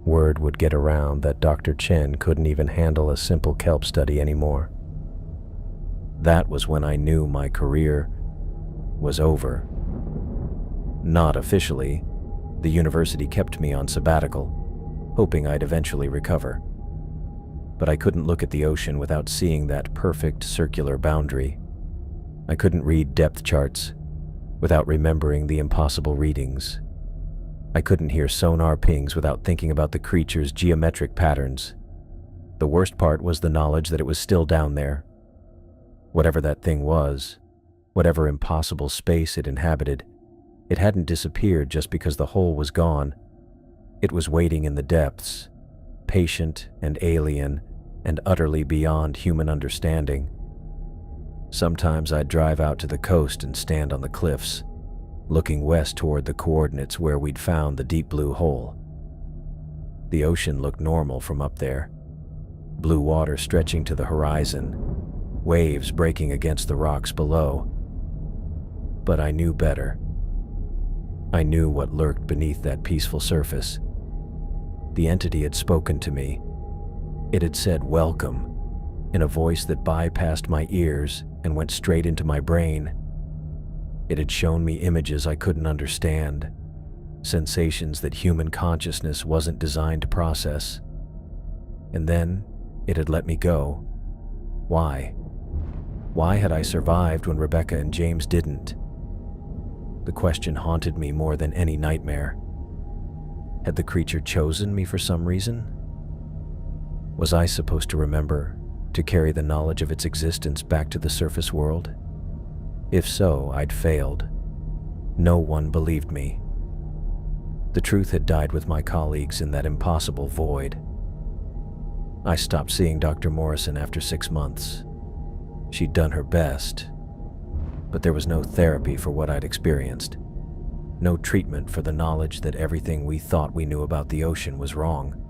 Word would get around that Dr. Chen couldn't even handle a simple kelp study anymore. That was when I knew my career was over. Not officially. The university kept me on sabbatical, hoping I'd eventually recover. But I couldn't look at the ocean without seeing that perfect circular boundary. I couldn't read depth charts without remembering the impossible readings. I couldn't hear sonar pings without thinking about the creature's geometric patterns. The worst part was the knowledge that it was still down there. Whatever that thing was, whatever impossible space it inhabited, it hadn't disappeared just because the hole was gone. It was waiting in the depths, patient and alien and utterly beyond human understanding. Sometimes I'd drive out to the coast and stand on the cliffs, looking west toward the coordinates where we'd found the deep blue hole. The ocean looked normal from up there, blue water stretching to the horizon, waves breaking against the rocks below. But I knew better. I knew what lurked beneath that peaceful surface. The entity had spoken to me. It had said welcome, in a voice that bypassed my ears and went straight into my brain. It had shown me images I couldn't understand, sensations that human consciousness wasn't designed to process. And then it had let me go. Why? Why had I survived when Rebecca and James didn't? The question haunted me more than any nightmare. Had the creature chosen me for some reason? Was I supposed to remember, to carry the knowledge of its existence back to the surface world? If so, I'd failed. No one believed me. The truth had died with my colleagues in that impossible void. I stopped seeing Dr. Morrison after 6 months. She'd done her best, but there was no therapy for what I'd experienced. No treatment for the knowledge that everything we thought we knew about the ocean was wrong.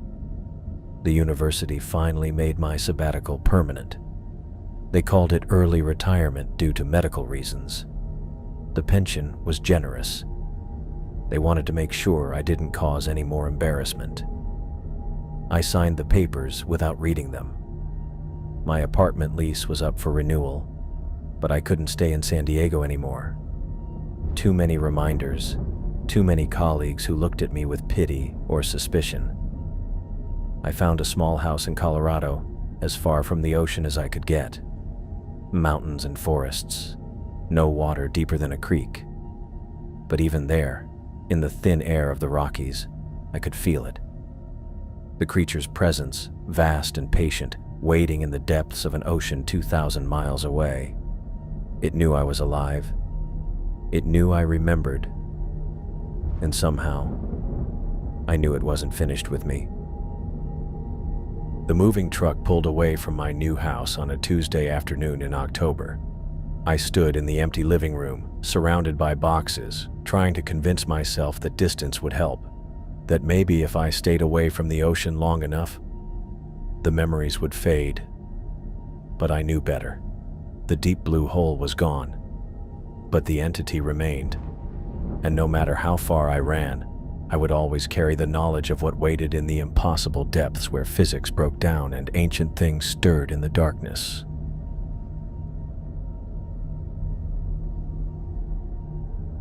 The university finally made my sabbatical permanent. They called it early retirement due to medical reasons. The pension was generous. They wanted to make sure I didn't cause any more embarrassment. I signed the papers without reading them. My apartment lease was up for renewal, but I couldn't stay in San Diego anymore. Too many reminders, too many colleagues who looked at me with pity or suspicion. I found a small house in Colorado, as far from the ocean as I could get. Mountains and forests, no water deeper than a creek. But even there, in the thin air of the Rockies, I could feel it. The creature's presence, vast and patient, waiting in the depths of an ocean 2,000 miles away. It knew I was alive. It knew I remembered. And somehow, I knew it wasn't finished with me. The moving truck pulled away from my new house on a Tuesday afternoon in October. I stood in the empty living room, surrounded by boxes, trying to convince myself that distance would help, that maybe if I stayed away from the ocean long enough, the memories would fade. But I knew better. The deep blue hole was gone, but the entity remained. And no matter how far I ran, I would always carry the knowledge of what waited in the impossible depths where physics broke down and ancient things stirred in the darkness.